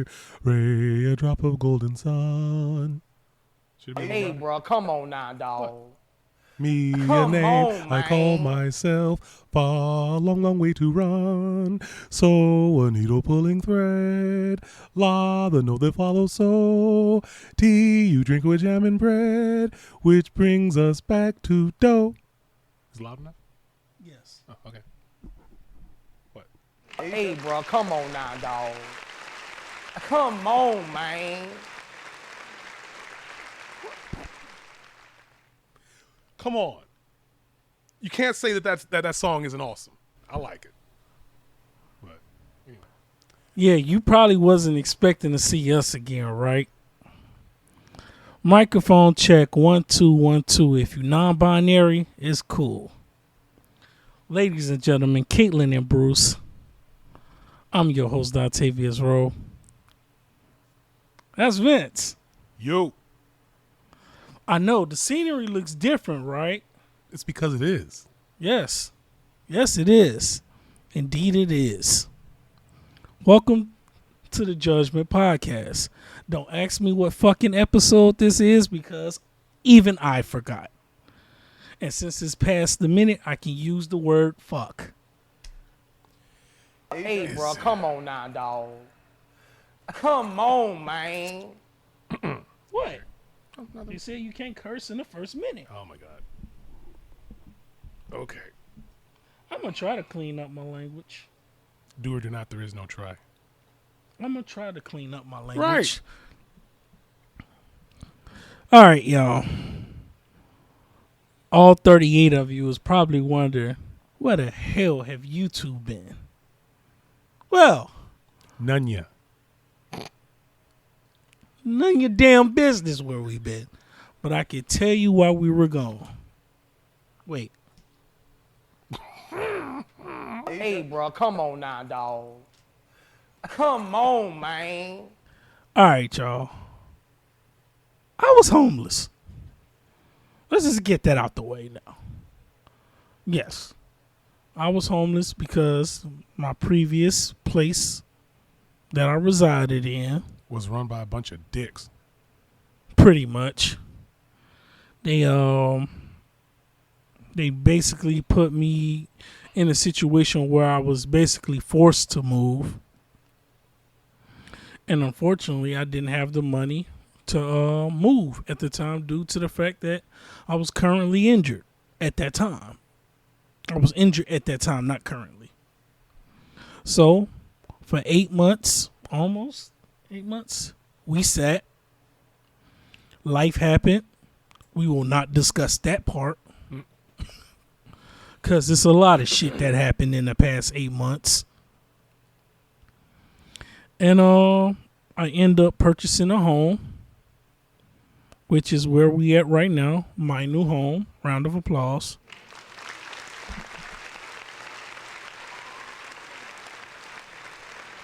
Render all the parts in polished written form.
clear. Ray, a drop of golden sun. Hey, bro, come on now, dog. What? Me Come a name on, I call man. myself. Far, long, long way to run. So a needle pulling thread. La, the note that follows so. Tea you drink with jam and bread, which brings us back to dough. Is it loud enough? Yes. Oh, okay. What? Hey, bro, come on now, dog. Come on, man. Come on. You can't say that song isn't awesome. I like it. But anyway. Yeah, you probably wasn't expecting to see us again, right? Microphone check 1 2 1 2. If you non-binary, it's cool. Ladies and gentlemen, Caitlin and Bruce. I'm your host, Octavius Rowe. That's Vince. Yo. I know the scenery looks different, right? It's because it is. Yes. Yes, it is. Indeed, it is. Welcome to the Judgment Podcast. Don't ask me what fucking episode this is because even I forgot. And since it's past the minute, I can use the word fuck. Hey, bro, come on now, dog. Come on, man. What? You said you can't curse in the first minute. Oh my God. Okay. I'm going to try to clean up my language. Do or do not, there is no try. I'm going to try to clean up my language. Right. All right, y'all. All 38 of you is probably wondering, where the hell have you two been? Well, None ya. none of your damn business where we been. But I can tell you why we were gone. Wait. Hey, bro, come on now, dog. Come on, man. All right, y'all. I was homeless. Let's just get that out the way now. Yes. I was homeless because my previous place that I resided in, Was run by a bunch of dicks. pretty much, they basically put me in a situation where I was basically forced to move. And unfortunately, I didn't have the money to move at the time due to the fact that I was currently injured at that time. I was injured at that time, not currently. So, for 8 months, almost 8 months, we sat. Life happened. We will not discuss that part. Because there's a lot of shit that happened in the past 8 months. And I end up purchasing a home, which is where we at right now. My new home. Round of applause.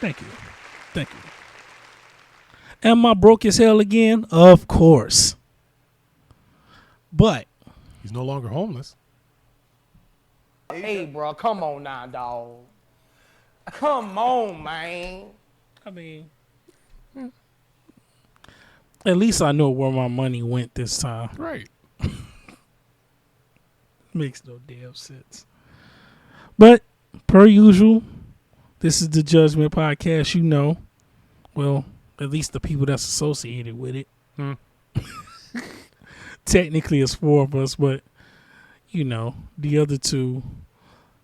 Thank you. Thank you. Am I broke as hell again? Of course. But He's no longer homeless. Hey, bro, come on now, dog. Come on, man. I mean, at least I know where my money went this time. Right. Makes no damn sense. But per usual, this is the Judgment Podcast. You know, well, at least the people that's associated with it. Technically, it's 4 of us, but you know, the other two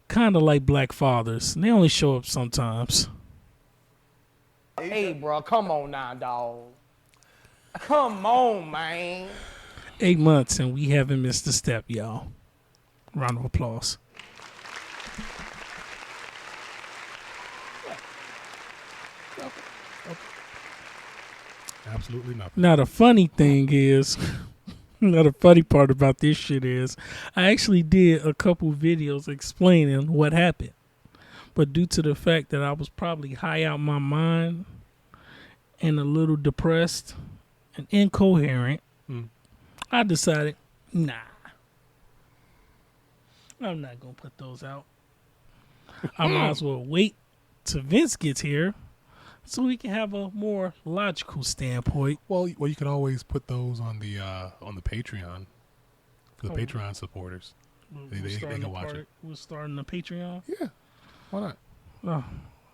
kind of like black fathers. And they only show up sometimes. Hey, bro, come on now, dog. Come on, man. 8 months and we haven't missed a step, y'all. Round of applause. Absolutely nothing. Now the funny thing is, now the funny part about this shit is, I actually did a couple videos explaining what happened. But due to the fact that I was probably high out my mind and a little depressed and incoherent, I decided, nah. I'm not going to put those out. I might as well wait till Vince gets here so we can have a more logical standpoint. Well, you can always put those on the Patreon for the Oh. Patreon supporters. They can watch it. We're starting the Patreon. Yeah, why not? Oh,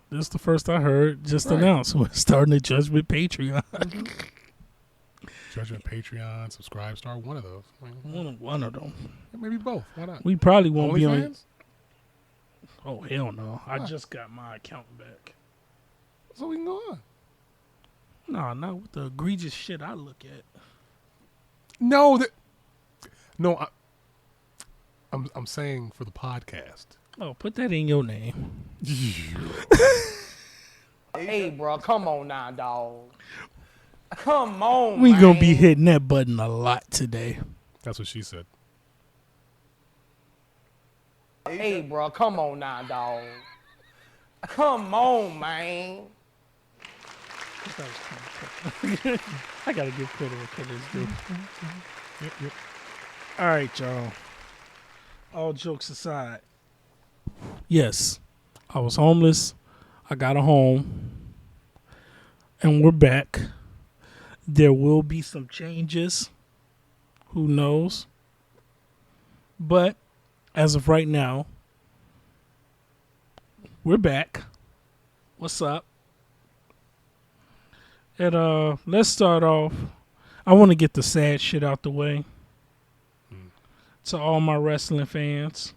this is the first I heard. Just Right. announced we're starting the Judgment Patreon. Judgment Patreon, Subscribe Star, one of those. One of them. Maybe both. Why not? We probably won't be on. OnlyFans? Oh hell no! I Why? just got my account back. So we can go on. Nah, not with the egregious shit I look at. No, I'm saying for the podcast. Oh, put that in your name. Hey, bro, come on now, dog. Come on, We man. gonna be hitting that button a lot today. That's what she said. Hey, bro, come on now, dog. Come on, man. I gotta give credit where credit's due. Yep. All right, y'all. All jokes aside, yes, I was homeless. I got a home, and we're back. There will be some changes. Who knows? But as of right now, we're back. What's up? And let's start off. I want to get the sad shit out the way. To all my wrestling fans,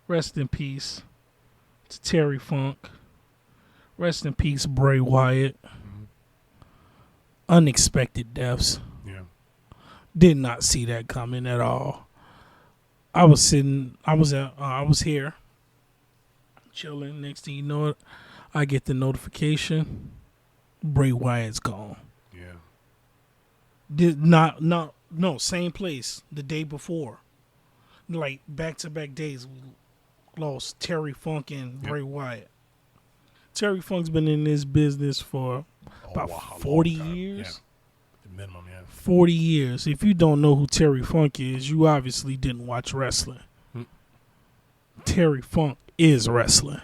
rest in peace. To Terry Funk, rest in peace, Bray Wyatt. Unexpected deaths. Yeah. Did not see that coming at all. I was here, chilling. Next thing you know it, I get the notification. Bray Wyatt's gone. Yeah. No, same place the day before. Like back-to-back days, we lost Terry Funk and Bray Wyatt. Terry Funk's been in this business for about 40 years. Yeah. Minimum, yeah. 40 years. If you don't know who Terry Funk is, you obviously didn't watch wrestling. Terry Funk is wrestling.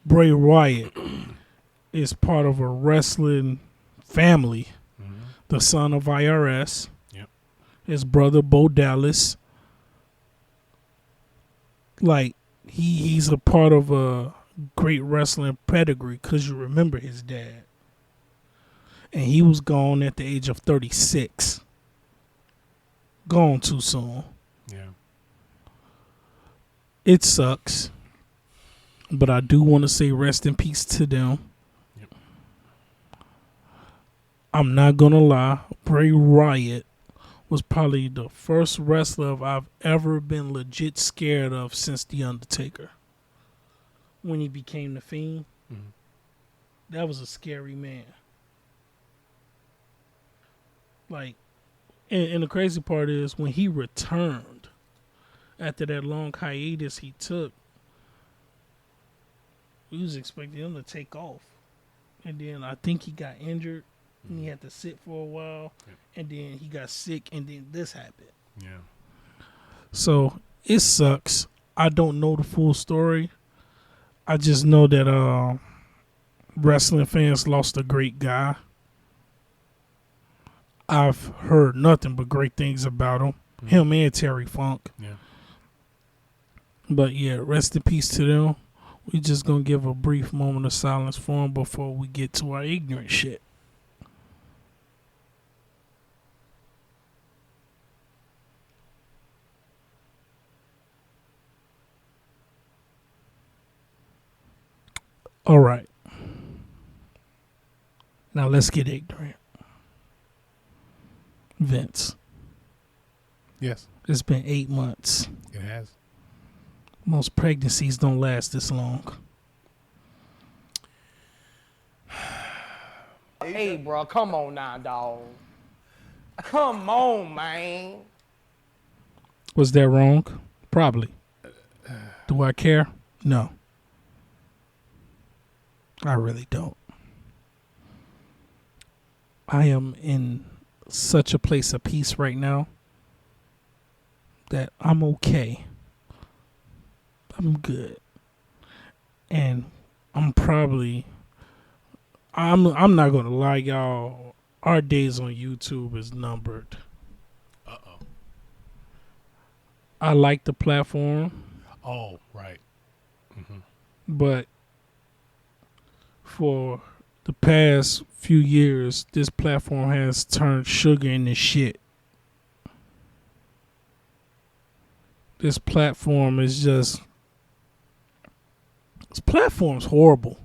Bray Wyatt is part of a wrestling family. The son of IRS. Yep. His brother Bo Dallas. Like, he's a part of a great wrestling pedigree because you remember his dad. And he was gone at the age of 36. Gone too soon. Yeah. It sucks. But I do want to say rest in peace to them. Yep. I'm not going to lie. Bray Wyatt was probably the first wrestler I've ever been legit scared of since The Undertaker. When he became The Fiend. That was a scary man. Like, and the crazy part is when he returned after that long hiatus he took, we was expecting him to take off. And then I think he got injured and he had to sit for a while. And then he got sick and then this happened. Yeah. So it sucks. I don't know the full story. I just know that wrestling fans lost a great guy. I've heard nothing but great things about him. Him and Terry Funk. Yeah. But yeah, rest in peace to them. We just gonna give a brief moment of silence for him before we get to our ignorant shit. All right. Now let's get ignorant. Vince, Yes, it's been 8 months. it has. Most pregnancies don't last this long. Hey, bro, come on now, dog. Come on, man. Was that wrong? Probably. Do I care? No. I really don't. I am in such a place of peace right now that I'm okay. I'm good. And I'm probably I'm not gonna lie, y'all. Our days on YouTube is numbered. Uh-oh. I like the platform, Oh, right. Mm-hmm. but for the past few years, this platform has turned sugar into shit. This platform is just. This platform's horrible.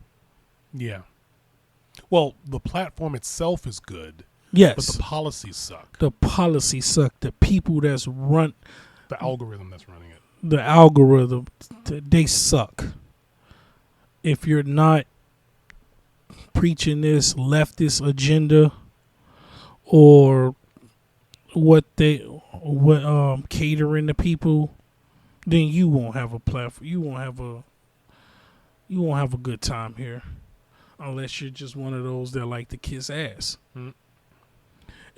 Yeah. Well, the platform itself is good, Yes. but the policies suck. The policy suck. The people that's run The algorithm that's running it. the algorithm, they suck. If you're not preaching this leftist agenda or what catering to people, then you won't have a platform. You won't have a good time here, unless you're just one of those that like to kiss ass. Mm.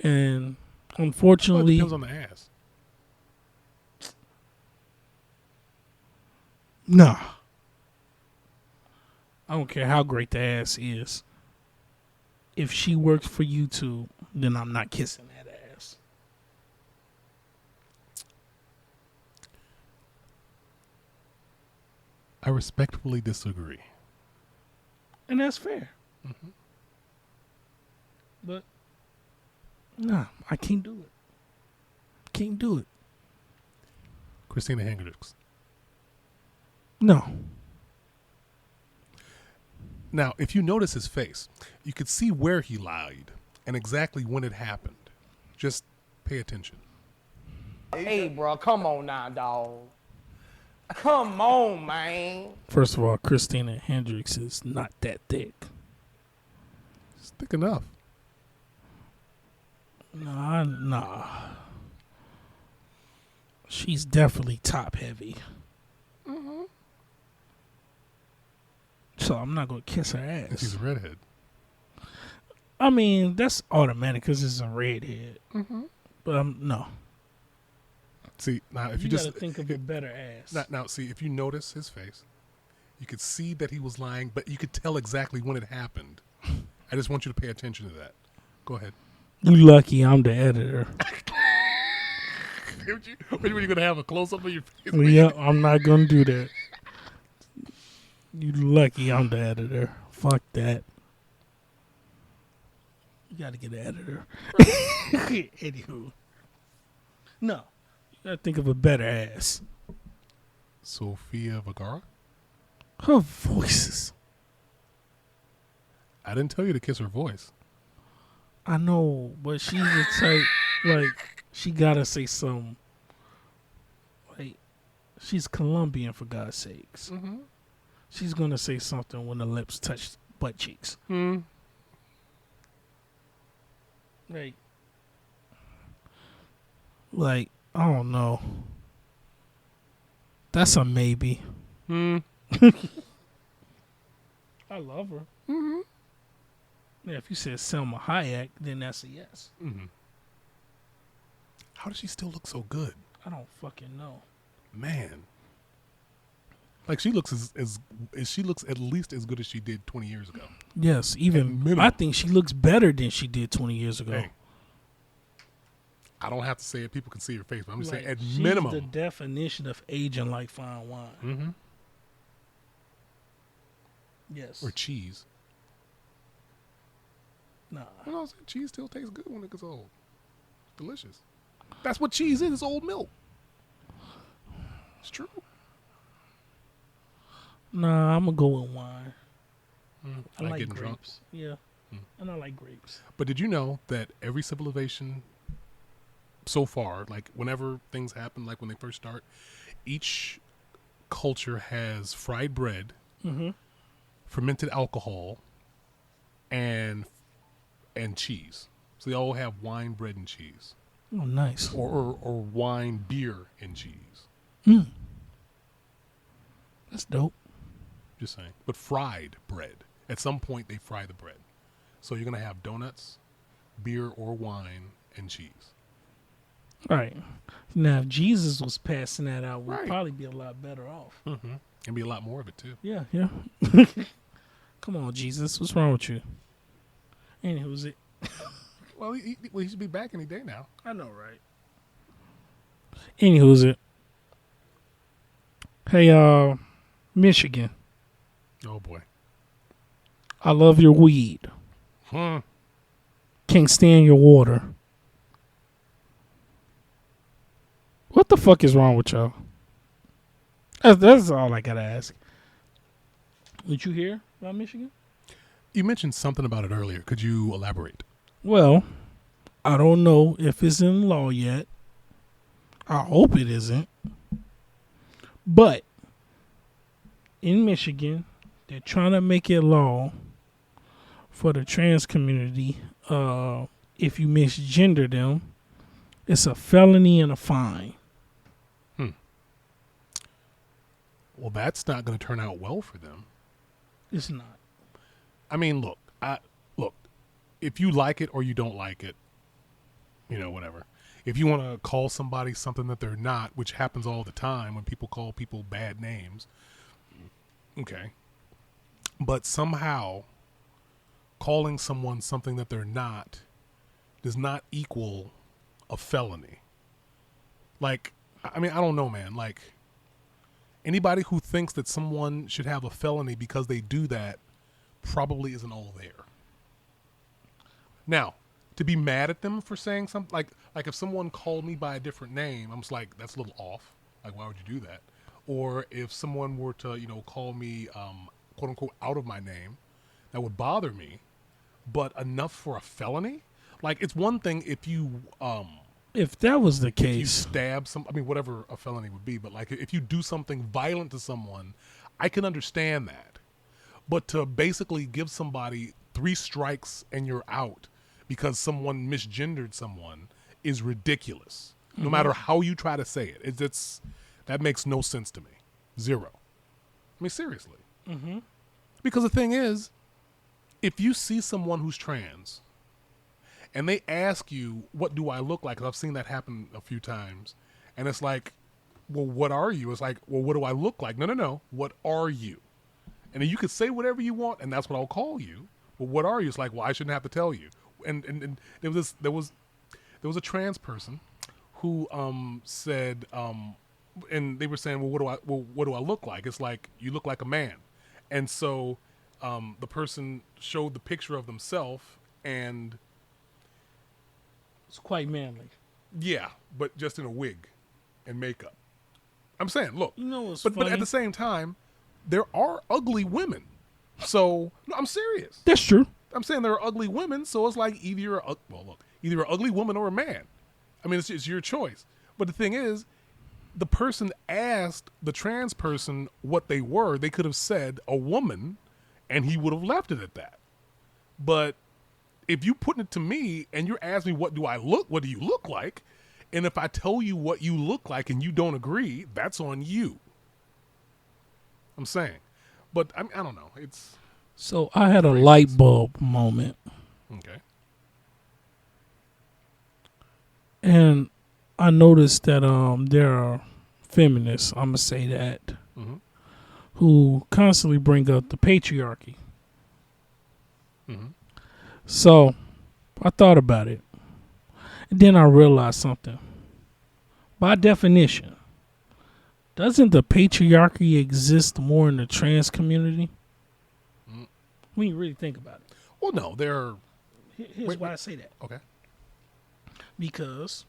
And Well, it unfortunately, depends on the ass. nah. I don't care how great the ass is. If she works for YouTube, then I'm not kissing that ass. I respectfully disagree. And that's fair. Mm-hmm. But, nah, I can't do it. Can't do it. Christina Hendricks. No. Now, if you notice his face, you could see where he lied and exactly when it happened. Just pay attention. Hey, bro, come on now, dog. Come on, man. First of all, Christina Hendricks is not that thick. It's thick enough. Nah. She's definitely top heavy. Mm-hmm. So I'm not going to kiss her And ass. she's a redhead. I mean, that's automatic because it's a redhead. Mm-hmm. But no. See, now if you gotta just think of a better ass. now, see, if you notice his face, you could see that he was lying, but you could tell exactly when it happened. I just want you to pay attention to that. Go ahead. You lucky I'm the editor. When you gonna have a close up of your face? Yeah, I'm not gonna do that. You lucky I'm the editor. Fuck that. You gotta get an editor. Anywho. No. You gotta think of a better ass. Sofia Vergara. Her voices. I didn't tell you to kiss her voice. I know, but she's the type, like, she gotta say something. Like, she's Colombian, for God's sakes. Mm-hmm. She's gonna say something when the lips touch butt cheeks. Like, I don't know. That's a maybe. I love her. Mm-hmm. Yeah, if you said Selma Hayek, then that's a yes. Mm-hmm. How does she still look so good? I don't fucking know. Man. Like she looks as she looks at least as good as she did 20 years ago. Yes, even minimum. I think she looks better than she did 20 years ago. Hey, I don't have to say it. People can see her face, but I'm just saying at she's minimum. the definition of aging like fine wine. Mm-hmm. Yes. Or cheese. Nah. You know what I'm saying? Cheese still tastes good when it gets old. It's delicious. That's what cheese is. It's old milk. It's true. Nah, I'm gonna go with wine. I Like like getting drunk? grapes. Yeah. And I like grapes. But did you know that every civilization so far, like whenever things happen, like when they first start, each culture has fried bread, fermented alcohol, and cheese. So they all have wine, bread, and cheese. Oh, nice. Or wine, beer, and cheese. That's dope. Just saying. But fried bread. At some point, they fry the bread. So you're going to have donuts, beer or wine, and cheese. Right. Now, if Jesus was passing that out, we'd Right. probably be a lot better off. Mm-hmm. And be a lot more of it, too. Yeah, yeah. Come on, Jesus. What's wrong with you? And it was it. Well, he should be back any day now. I know, right? Anywho's it. Hey, Michigan. Oh boy. I love your weed. Hmm. Can't stand your water. What the fuck is wrong with y'all? That's all I gotta ask. Did you hear about Michigan? You mentioned something about it earlier. Could you elaborate? Well, I don't know if it's in law yet. I hope it isn't. But in Michigan, they're trying to make it law for the trans community. If you misgender them, it's a felony and a fine. Well, that's not going to turn out well for them. It's not. I mean, look. If you like it or you don't like it, whatever. If you want to call somebody something that they're not, which happens all the time when people call people bad names, okay. But somehow, calling someone something that they're not does not equal a felony. Like, I mean, I don't know, man. Like, anybody who thinks that someone should have a felony because they do that probably isn't all there. Now, to be mad at them for saying something, like if someone called me by a different name, I'm just like, that's a little off. Like, why would you do that? Or if someone were to, call me, quote unquote, out of my name, that would bother me. But enough for a felony? Like, it's one thing if you, If that was the if you case, stab whatever a felony would be, but like if you do something violent to someone, I can understand that. But to basically give somebody 3 strikes and you're out because someone misgendered someone is ridiculous. Mm-hmm. No matter how you try to say it. It's that makes no sense to me. 0. I mean, seriously. mm-hmm. Because the thing is, if you see someone who's trans and they ask you, what do I look like? Because I've seen that happen a few times. And it's like, well, what are you? It's like, well, what do I look like? No. What are you? And then you could say whatever you want, and that's what I'll call you. Well, what are you? It's like, well, I shouldn't have to tell you. And there was a trans person who said, and they were saying, well, what do I look like? It's like, you look like a man. And so the person showed the picture of themselves, and it's quite manly. yeah, but just in a wig and makeup. I'm saying, look, What's but funny? at the same time, there are ugly women. So no, I'm serious. That's true. I'm saying there are ugly women, so it's like either either an ugly woman or a man. I mean, it's your choice. But the thing is, the person asked the trans person what they were. They could have said a woman, and he would have left it at that. But if you put it to me and you're asking me what do you look like, and if I tell you what you look like and you don't agree, that's on you. I'm saying. But I don't know. It's So I had a light bulb moment, okay. and I noticed that there are feminists, I'm gonna say that, Mm-hmm. who constantly bring up the patriarchy. Mm-hmm. So I thought about it, and then I realized something. By definition, doesn't the patriarchy exist more in the trans community? When you really think about it. Well, no, they're Here's why I say that. okay. Because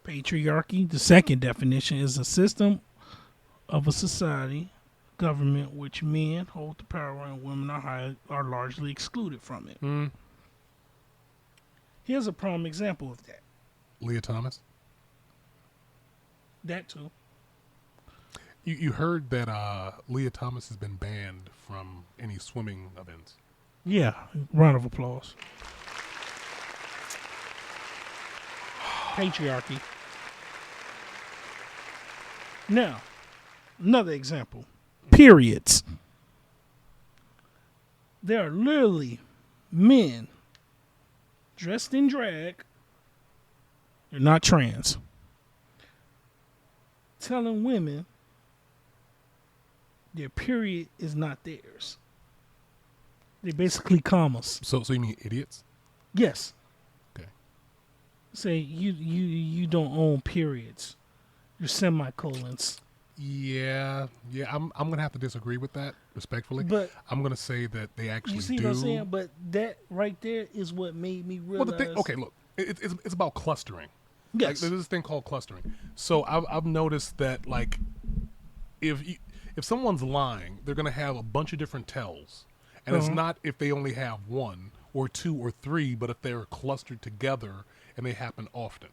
patriarchy, the second definition, is a system of a society, government, which men hold the power and women are largely excluded from it. Mm. Here's a prime example of that. Leah Thomas. That too. You heard that Leah Thomas has been banned from any swimming events. Yeah, round of applause. Patriarchy. Now, another example. Periods. There are literally men dressed in drag. They're not trans. Telling women their period is not theirs. They basically commas. So you mean idiots? Yes. Okay. Say you don't own periods. You're semicolons. Yeah. I'm gonna have to disagree with that respectfully. But I'm gonna say that they actually you see do. what I'm saying? But that right there is what made me realize. Well, the thing. Okay, look. It's about clustering. Like, Yes. there's this thing called clustering. So I've noticed that like if someone's lying, they're gonna have a bunch of different tells, and it's not if they only have one or two or three, but if they're clustered together and they happen often.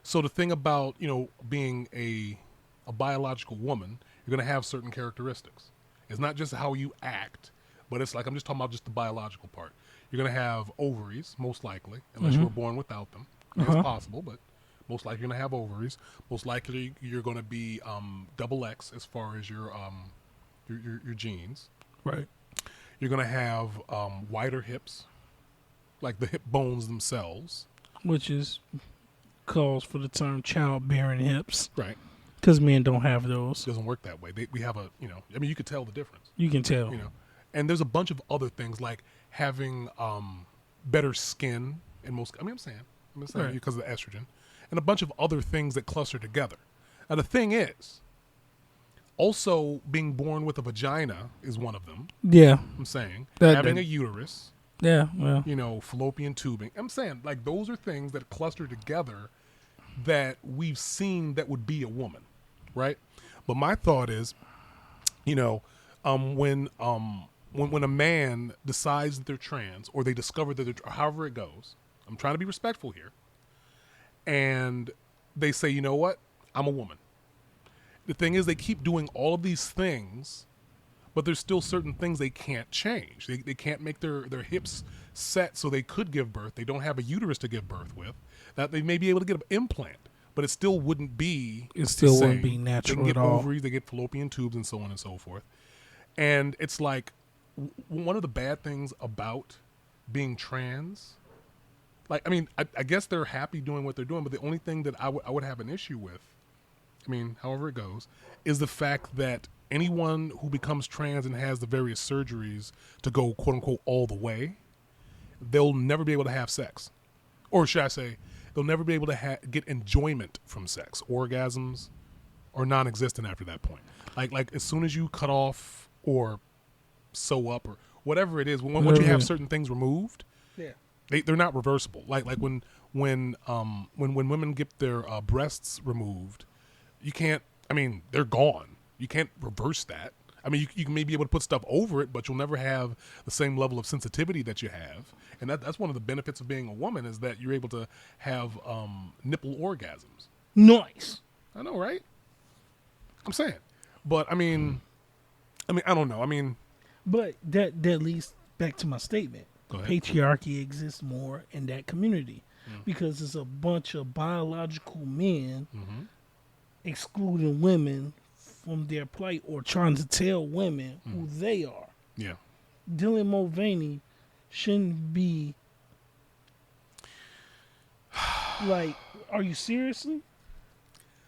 So the thing about being a biological woman, you're gonna have certain characteristics. It's not just how you act, but it's like I'm just talking about just the biological part. You're gonna have ovaries, most likely, unless you were born without them. It's possible, but most likely you're gonna have ovaries. Most likely you're gonna be double X as far as your genes. Right. You're gonna have wider hips, like the hip bones themselves. Which is calls for the term childbearing hips. Right. Because men don't have those. It doesn't work that way. We have you could tell the difference. You can tell. And there's a bunch of other things like having better skin in most. I'm saying Right. because of the estrogen, and a bunch of other things that cluster together. Now the thing is, also being born with a vagina is one of them. Yeah. I'm saying That- having that- a uterus, Yeah. Well. fallopian tubing. I'm saying like those are things that cluster together that we've seen that would be a woman, right? But my thought is, when a man decides that they're trans or they discover that or however it goes, I'm trying to be respectful here, and they say, you know what, I'm a woman. The thing is, they keep doing all of these things, but there's still certain things they can't change. They can't make their hips set so they could give birth. They don't have a uterus to give birth with. That they may be able to get an implant, but it still wouldn't be. It still the wouldn't same. be natural They can get at all. ovaries, they get fallopian tubes, and so on and so forth. And it's like one of the bad things about being trans. Like, I guess they're happy doing what they're doing, but the only thing that I would have an issue with, however it goes, is the fact that anyone who becomes trans and has the various surgeries to go, quote unquote, all the way, they'll never be able to have sex. Or should I say, they'll never be able to get enjoyment from sex. Orgasms are non-existent after that point. Like as soon as you cut off or sew up or whatever it is, once you have certain things removed, Yeah. they're not reversible. Like when women get their breasts removed, you can't. They're gone. You can't reverse that. You may be able to put stuff over it, but you'll never have the same level of sensitivity that you have. And that's one of the benefits of being a woman is that you're able to have nipple orgasms. Nice. I know, right? I'm saying, but I don't know. But that leads back to my statement. Go ahead. Patriarchy exists more in that community because it's a bunch of biological men excluding women from their plight or trying to tell women who they are. Yeah. Dylan Mulvaney shouldn't be like, are you seriously?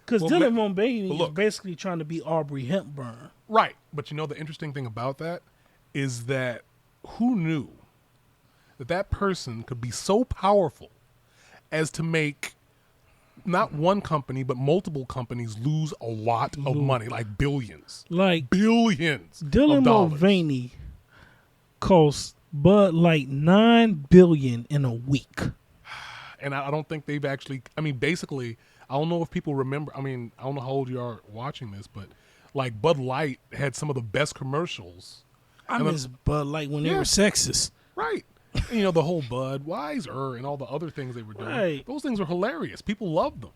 Because Well, Dylan Mulvaney is look. basically trying to be Aubrey Hepburn. Right. But the interesting thing about that is that who knew that person could be so powerful as to make not one company, but multiple companies lose a lot of money, like billions. Like Billions Dylan of dollars. Mulvaney cost Bud Light $9 billion in a week. And I don't think they've actually, basically, I don't know if people remember, I don't know how old you are watching this, but like Bud Light had some of the best commercials. I miss Bud Light when they Yeah. were sexist. Right. And, the whole Budweiser and all the other things they were doing. Right. Those things were hilarious. People loved them.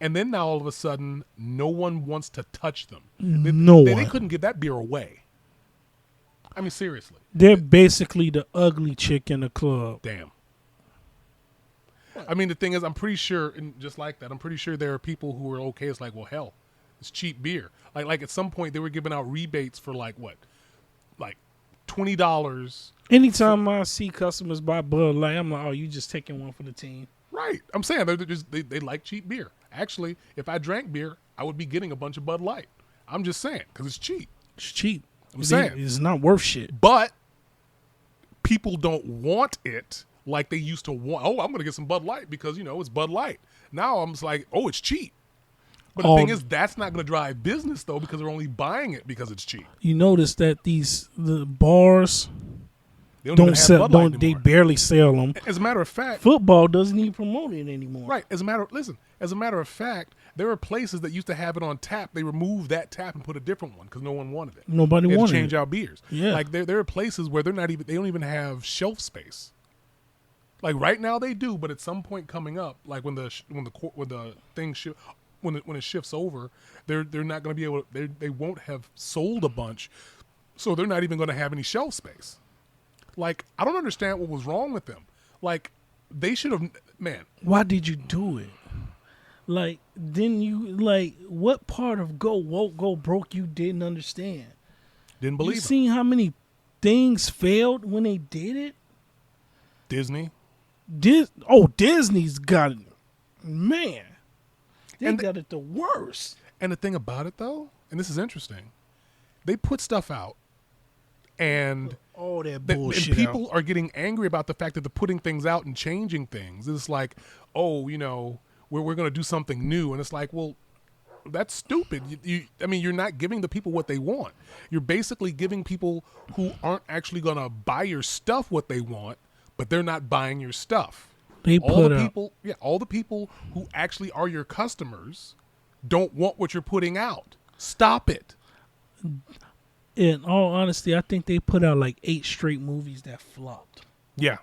And then now all of a sudden, no one wants to touch them. They couldn't give that beer away. Seriously. They're basically the ugly chick in the club. Damn. The thing is, I'm pretty sure, and just like that, I'm pretty sure there are people who are okay. It's like, well, hell, it's cheap beer. Like at some point, they were giving out rebates for like $20. Anytime I see customers buy Bud Light, I'm like, oh, you just taking one for the team. Right. I'm saying they like cheap beer. Actually, if I drank beer, I would be getting a bunch of Bud Light. I'm just saying because it's cheap. It's cheap. I'm saying. It's not worth shit. But people don't want it like they used to want. Oh, I'm going to get some Bud Light because, it's Bud Light. Now I'm just like, oh, it's cheap. But the thing is, that's not going to drive business, though, because they're only buying it because it's cheap. You notice that the bars They don't sell. Bud Light They anymore. barely sell them. As a matter of fact, Football doesn't even promote it anymore. right. As a matter of fact, there are places that used to have it on tap. They removed that tap and put a different one because no one wanted it. Nobody They had wanted to change it. out beers. Yeah. Like there are places where they don't even have shelf space. Like right now they do, but at some point coming up, like when the thing when it shifts over, they're not going to be able to, they won't have sold a bunch, so they're not even going to have any shelf space. Like, I don't understand what was wrong with them. Like, they should have, man. Why did you do it? Like, what part of Go Woke, Go Broke you didn't understand? Didn't believe You it. seen how many things failed when they did it? Disney. Disney's got it. Man. They got it the worst. And the thing about it, though, and this is interesting, they put stuff out, and All that and bullshit. people are getting angry about the fact that they're putting things out and changing things. It's like, oh, we're going to do something new, and it's like, well, that's stupid. You're not giving the people what they want. You're basically giving people who aren't actually going to buy your stuff what they want, but they're not buying your stuff. All the people who actually are your customers don't want what you're putting out. Stop it. In all honesty, I think they put out like 8 straight movies that flopped. Yeah.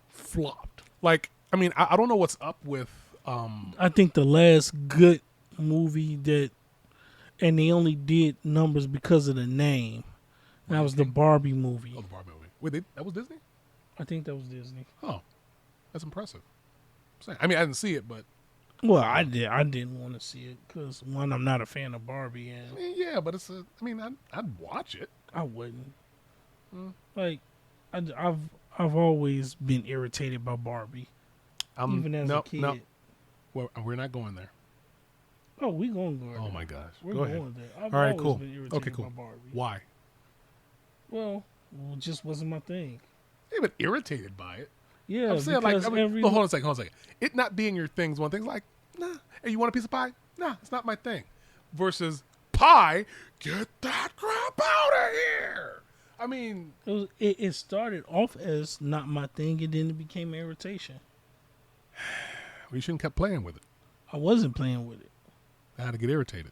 Flopped. Like, I don't know what's up with I think the last good movie and they only did numbers because of the name. That was the Barbie movie. the Barbie movie. Wait, that was Disney? I think that was Disney. Oh, that's impressive. I didn't see it, but Well, I didn't want to see it because one, I'm not a fan of Barbie, and yeah, but I'd watch it. I wouldn't. Like, I've always been irritated by Barbie, even as a kid. No, well, we're not going there. Oh, we gonna go there. Oh my gosh, We're go ahead. going there. I've All right, always cool. been irritated Okay, cool. by Barbie. Why? Well, it just wasn't my thing. You've been irritated by it. Yeah, I'm saying, because hold on a second. It not being your thing's one thing. It's like, nah. Hey, you want a piece of pie? Nah, it's not my thing. Versus pie, get that crap out of here. It started off as not my thing, and then it became irritation. You shouldn't kept playing with it. I wasn't playing with it I had to get irritated.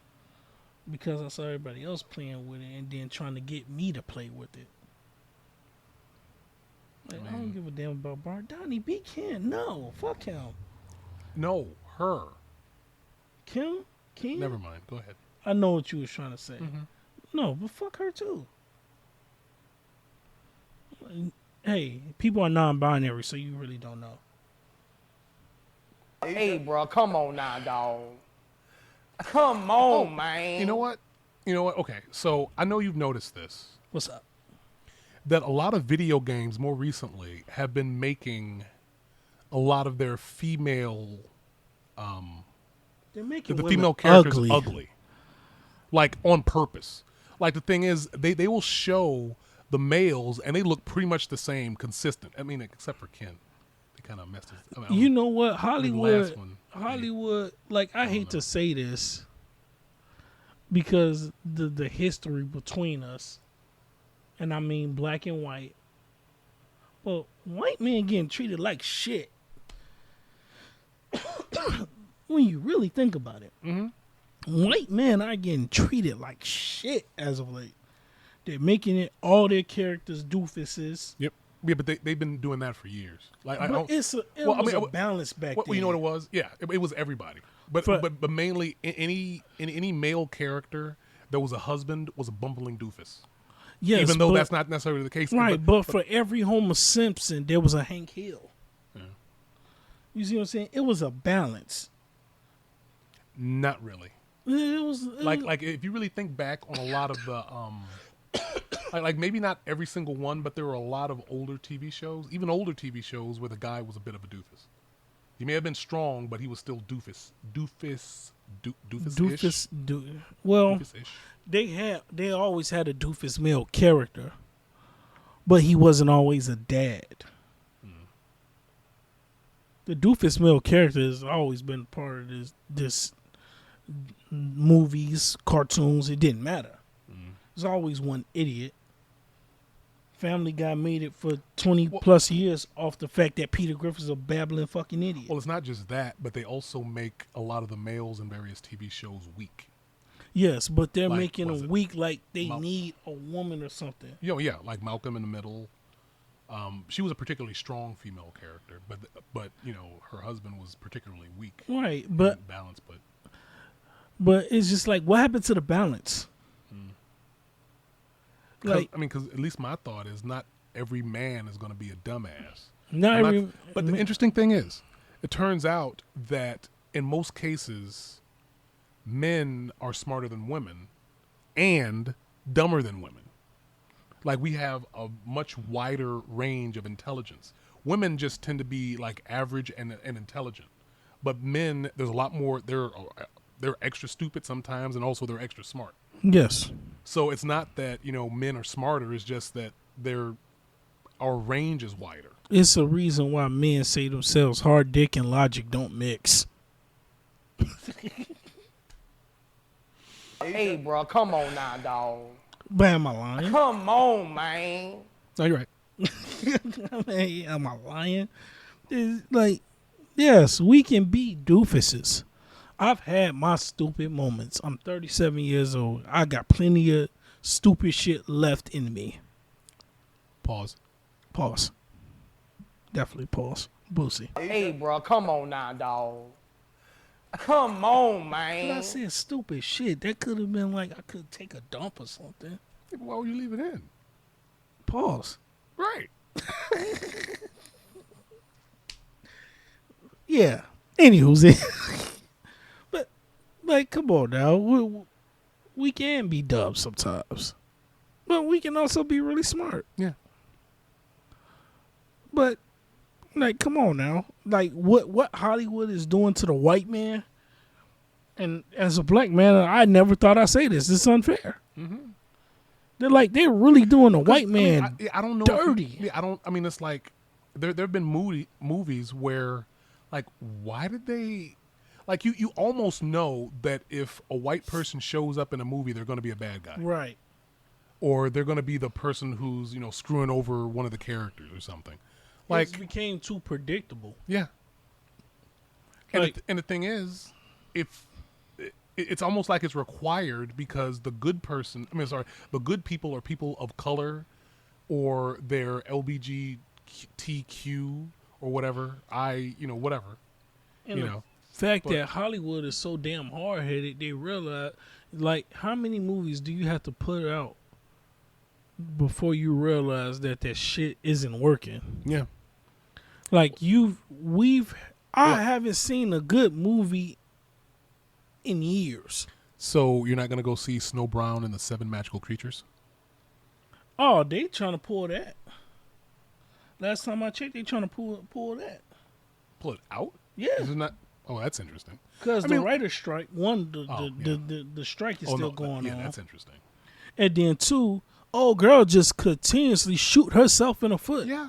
because I saw everybody else playing with it, and then trying to get me to play with it. Like, I don't give a damn about Barbie. Donnie B. Ken, no, fuck him. No, her. Kim? Never mind. Go ahead. I know what you was trying to say. Mhm. No, but fuck her too. Hey, people are non-binary, so you really don't know. Hey, bro, come on now, dog. Come on, man. You know what? Okay, so I know you've noticed this. What's up? That a lot of video games more recently have been making a lot of their female They're making the women female characters ugly. ugly. Like on purpose. Like the thing is they will show the males and they look pretty much the same, consistent. Except for Ken. They kind of messed it. You know what? last Hollywood, one, like, I hate to say this because the history between us, and I mean black and white, but white men getting treated like shit. When you really think about it, white men are getting treated like shit as of late. They're making it all their characters doofuses. Yep. Yeah, but they've been doing that for years. Like, But it was a balance back then. Well, you know what it was? Yeah, it was everybody. But mainly any male character that was a husband was a bumbling doofus. Yes, even though that's not necessarily the case. Right, but for every Homer Simpson, there was a Hank Hill. Yeah. You see what I'm saying? It was a balance. Not really. It was Like if you really think back on a lot of the like maybe not every single one, but there were a lot of older TV shows, even older TV shows where the guy was a bit of a doofus. He may have been strong, but he was still doofus. Well, doofus-ish. They always had a doofus male character, but he wasn't always a dad. The doofus male character has always been part of this movies, cartoons. It didn't matter. There's always one idiot. Family Guy made it for 20 plus years off the fact that Peter Griffin's a babbling fucking idiot. Well, it's not just that, but they also make a lot of the males in various TV shows weak. Yes, but they're Like, making them weak like they need a woman or something. Yeah, like Malcolm in the Middle. She was a particularly strong female character, but her husband was particularly weak. Right, but balance, but it's just like, what happened to the balance? Like, I mean, because at least my thought is not every man is going to be a dumbass. But the interesting thing is, it turns out that in most cases, men are smarter than women and dumber than women. Like, we have a much wider range of intelligence. Women just tend to be like average and intelligent, but men, there's a lot more. They're extra stupid sometimes, and also they're extra smart. Yes. So it's not that men are smarter. It's just that our range is wider. It's a reason why men say themselves hard dick and logic don't mix. Hey, bro, come on now, dog. But am I lying? Come on, man. No, you're right. Am I lying? It's like, yes, we can be doofuses. I've had my stupid moments. I'm 37 years old. I got plenty of stupid shit left in me. Pause. Definitely pause. Boosie. Hey, bro, come on now, dog. Come on, man. I said stupid shit. That could have been like I could take a dump or something. Yeah, why would you leave it in? Pause. Right. Yeah. Anywho's it. But like, come on now. We can be dumb sometimes, but we can also be really smart. Yeah. But like, come on now. Like, what Hollywood is doing to the white man, and as a black man, I never thought I'd say this. It's unfair. Mm-hmm. They're really doing the white man I don't know dirty. I mean, it's like there have been movies where, like, why did they? Like, you almost know that if a white person shows up in a movie, they're going to be a bad guy. Right. Or they're going to be the person who's, screwing over one of the characters or something. Like, it became too predictable. Yeah. And, Like, and the thing is, it's almost like it's required because the good people are people of color, or they're LGBTQ or whatever. Whatever. And the fact that Hollywood is so damn hard-headed, they realize, like, how many movies do you have to put out before you realize that shit isn't working? Yeah. Like, I haven't seen a good movie in years. So you're not going to go see Snow Brown and the Seven Magical Creatures? Oh, they trying to pull that. Last time I checked, they trying to pull that. Pull it out? Yeah. Is it not? Oh, that's interesting. Because the writer's strike, one, the strike is still going on. Yeah, that's interesting. And then two, old girl just continuously shoot herself in the foot. Yeah.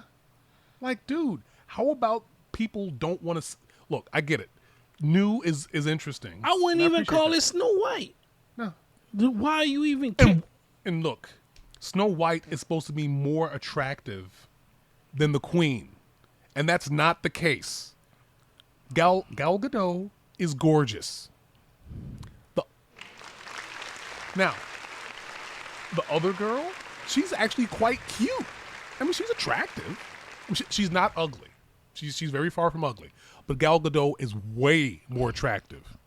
Like, dude, how about people don't want to... Look, I get it. New is interesting. I wouldn't even call it Snow White. No. Why are you even... And look, Snow White is supposed to be more attractive than the Queen. And that's not the case. Gal Gadot is gorgeous. Now, the other girl, she's actually quite cute. I mean, she's attractive. She's not ugly. She's very far from ugly. But Gal Gadot is way more attractive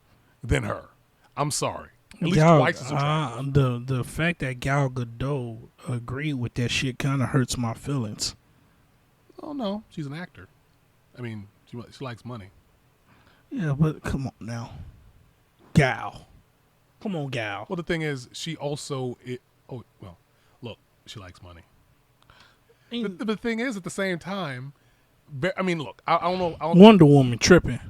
than her. I'm sorry. At least twice as attractive. The fact that Gal Gadot agreed with that shit kind of hurts my feelings. Oh, no. She's an actor. I mean, she likes money. Yeah, but come on now. Gal. Come on, Gal. Well, the thing is, she also... look, she likes money. The thing is, at the same time... I mean, look, I don't know... Wonder Woman tripping.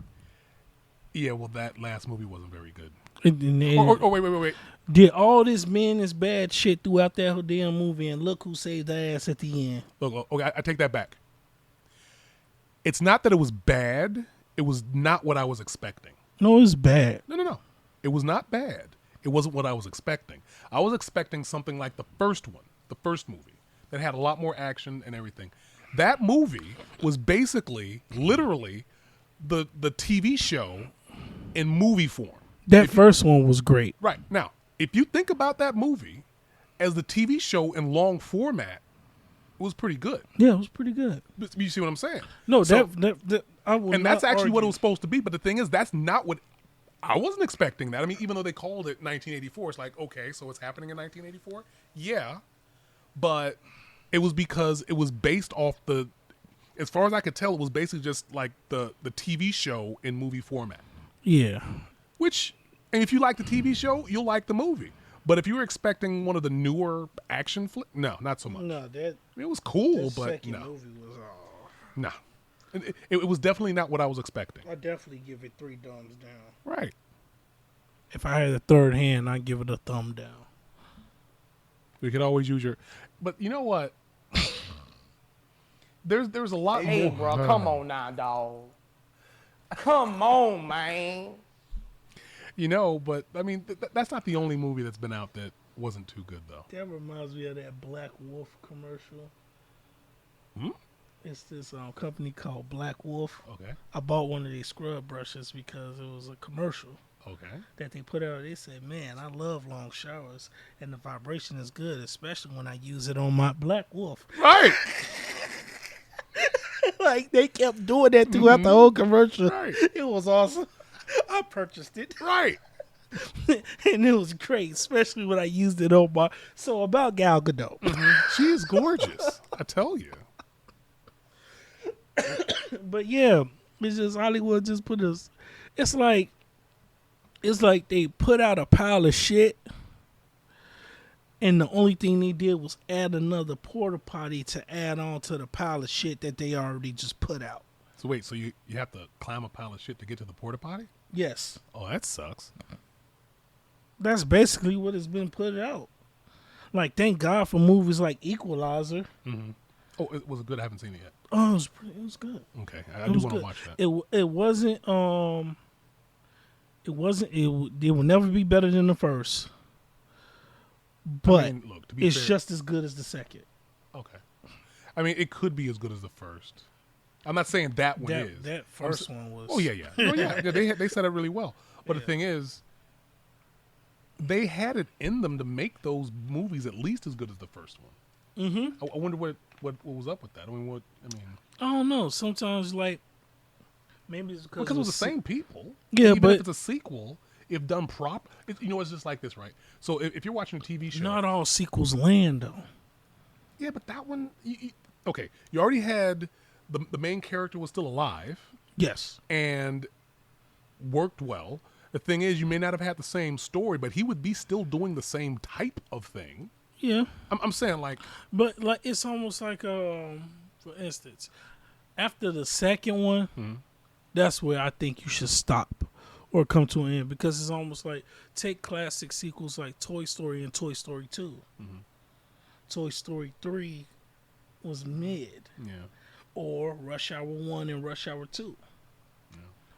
Yeah, well, that last movie wasn't very good. Wait. Did all this menace bad shit throughout that whole damn movie, and look who saved the ass at the end. Look, okay, I take that back. It's not that it was bad. It was not what I was expecting. No, it's bad. No. It was not bad. It wasn't what I was expecting. I was expecting something like the first movie, that had a lot more action and everything. That movie was basically, literally, the TV show in movie form. That first one was great. Right. Now, if you think about that movie as the TV show in long format, it was pretty good. Yeah, it was pretty good. You see what I'm saying? No, So- that I will and that's not actually what it argue. was supposed to be. But the thing is, that's not what I wasn't expecting. That, I mean, even though they called it 1984, it's like, okay, so it's happening in 1984. Yeah, but it was because it was based off as far as I could tell, it was basically just like the TV show in movie format. Yeah. Which, and if you like the TV show, you'll like the movie. But if you were expecting one of the newer action no, not so much. No, It was cool, that but second no. movie was No. It was definitely not what I was expecting. I definitely give it 3 thumbs down. Right. If I had a third hand, I'd give it a thumb down. We could always use but you know what? There's a lot Hey, more. bro, come on now, dog. Come on, man. You know, but I mean, that's not the only movie that's been out that wasn't too good, though. That reminds me of that Black Wolf commercial. Hmm? It's this company called Black Wolf. Okay. I bought one of these scrub brushes because it was a commercial Okay. that they put out. They said, man, I love long showers, and the vibration is good, especially when I use it on my Black Wolf. Right. Like, they kept doing that throughout the whole commercial. Right. It was awesome. I purchased it. Right. And it was great, especially when I used it on my... So, about Gal Gadot. She is gorgeous. I tell you. But yeah, it's just Hollywood just put us... It's like they put out a pile of shit, and the only thing they did was add another porta potty to add on to the pile of shit that they already just put out. So wait, so you have to climb a pile of shit to get to the porta potty? Yes. Oh, that sucks. That's basically what has been put out. Like, thank God for movies like Equalizer. Mm-hmm. Oh, it was good. I haven't seen it yet. Oh, it was good. Okay, I It do was want to good. watch that. It will never be better than the first. But I mean, look, to be it's fair, just as good as the second. okay. I mean, it could be as good as the first. I'm not saying that one is. That first one was. Oh yeah. Oh yeah. They said it really well. But the thing is, they had it in them to make those movies at least as good as the first one. Mm-hmm. I wonder what was up with that. I mean, I don't know. Sometimes, like, maybe it's because it was the same people. Yeah, even but if it's a sequel, if done it's just like this, right? So if you're watching a TV show, not all sequels land though. yeah, but that one, okay, you already had the main character was still alive Yes. and worked well. The thing is, you may not have had the same story, but he would be still doing the same type of thing. Yeah. I'm saying, like, But like it's almost like for instance, after the second one, that's where I think you should stop or come to an end, because it's almost like take classic sequels like Toy Story and Toy Story 2. Toy Story 3 was mid, yeah, or Rush Hour 1 and Rush Hour 2.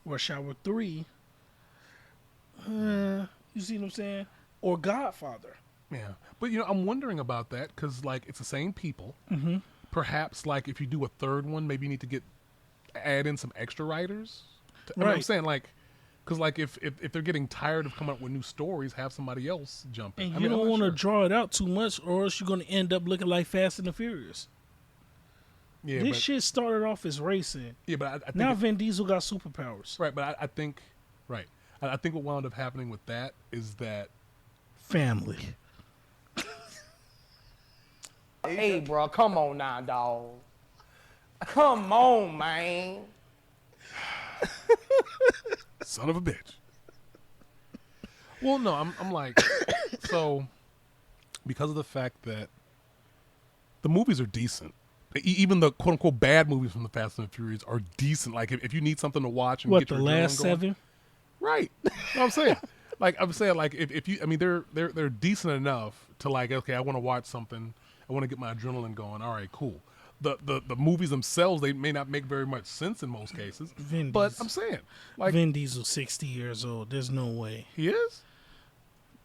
Rush Hour 3, you see what I'm saying? Or Godfather. yeah. But I'm wondering about that because, like, it's the same people. Mm-hmm. Perhaps, like, if you do a third one, maybe you need to add in some extra writers. I mean, I'm Right. saying, like, because, like, if they're getting tired of coming up with new stories, have somebody else jump in. And I you mean, I'm don't not want to sure. draw it out too much, or else you're going to end up looking like Fast and the Furious. Yeah, This but, shit started off as racing. yeah, but I think Now Vin Diesel got superpowers. right. But I think right. I think what wound up happening with that is that Family. Hey, bro, come on now, dog. Come on, man. son of a bitch. Well, no, I'm like, so because of the fact that the movies are decent, even the quote unquote bad movies from the Fast and the Furious are decent. Like if you need something to watch and What, get the your last adrenaline going, 7? right? You know what I'm saying. like I'm saying, like if you, I mean, they're decent enough to like, okay, I want to watch something, I want to get my adrenaline going. All right, cool. The movies themselves, they may not make very much sense in most cases, but I'm saying, like, Vin Diesel 60 years old. There's no way. he is.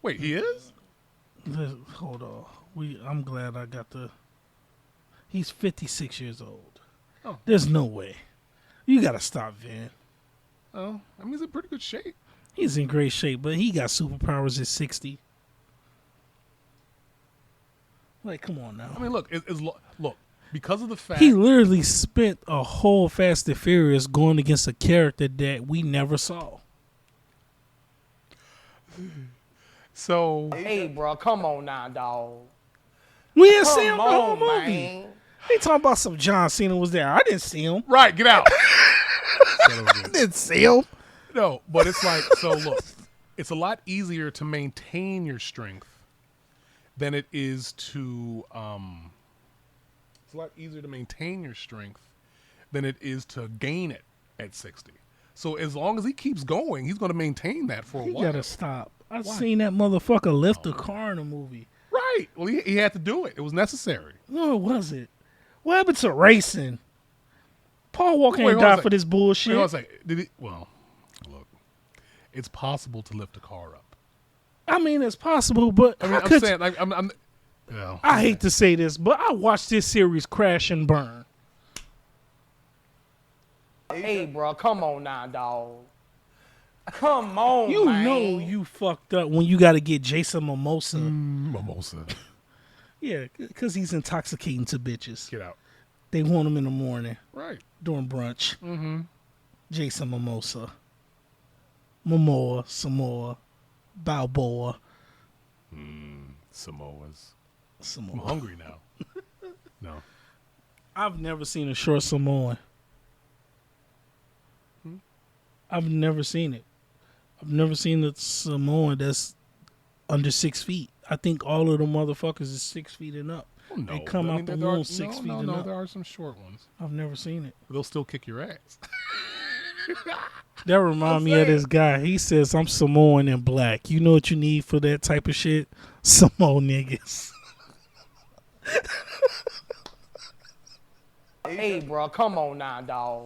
Wait, he is? Hold on. I'm glad I got the. He's 56 years old. Oh. There's no way. You gotta stop, Vin. Oh, I mean, he's in pretty good shape. He's in great shape, but he got superpowers at 60. Like, come on now. I mean, look, look, because of the fact He literally spent a whole Fast and Furious going against a character that we never saw. so Hey, bro, come on now, dog. We didn't see him Come the whole on, movie. man. They talking about some John Cena was there. I didn't see him. right, get out. I didn't see him. No, but it's like, so look, it's a lot easier to maintain your strength than it is to it's a lot easier to maintain your strength than it is to gain it at 60. So as long as he keeps going, he's going to maintain that for a He while. gotta stop. I've seen that motherfucker lift a car in a movie. Right. Well, he had to do it. It was necessary. What was it? What happened to racing? Paul Walker Wait, ain't hold on a died for sec. this Wait, bullshit. hold on a second. Did he? Well, look, it's possible to lift a car up. I mean, it's possible, but I mean, I'm could- saying, like, I'm yeah. I hate to say this, but I watched this series crash and burn. Hey, bro, come on now, dog. Come on, You man. know you fucked up when you got to get Jason Mimosa. Mimosa. Yeah, because he's intoxicating to bitches. Get out. They want him in the morning Right. during brunch. Mm-hmm. Jason Mimosa. Momoa, Samoa, Balboa, Samoas. I'm Samoa. hungry now. No. I've never seen a short Samoan. I've never seen it. I've never seen a Samoan that's under 6 feet. I think all of the motherfuckers is 6 feet and up. Oh, no. They come out the there are- womb 6 feet no, and no, up. there are some short ones. I've never seen it. They'll still kick your ass. That remind me of this guy. He says, I'm Samoan and black. You know what you need for that type of shit? Samoan niggas. Hey, bro, come on now, dog.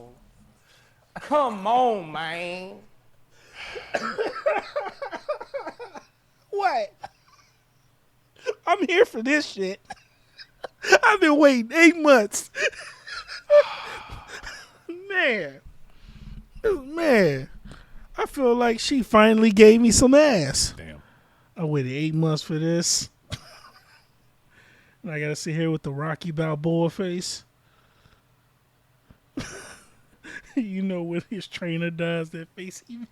Come on, man. What? I'm here for this shit. I've been waiting 8 months. Man. I feel like she finally gave me some ass. Damn. I waited 8 months for this. And I gotta sit here with the Rocky Balboa face. You know when his trainer does that face he made.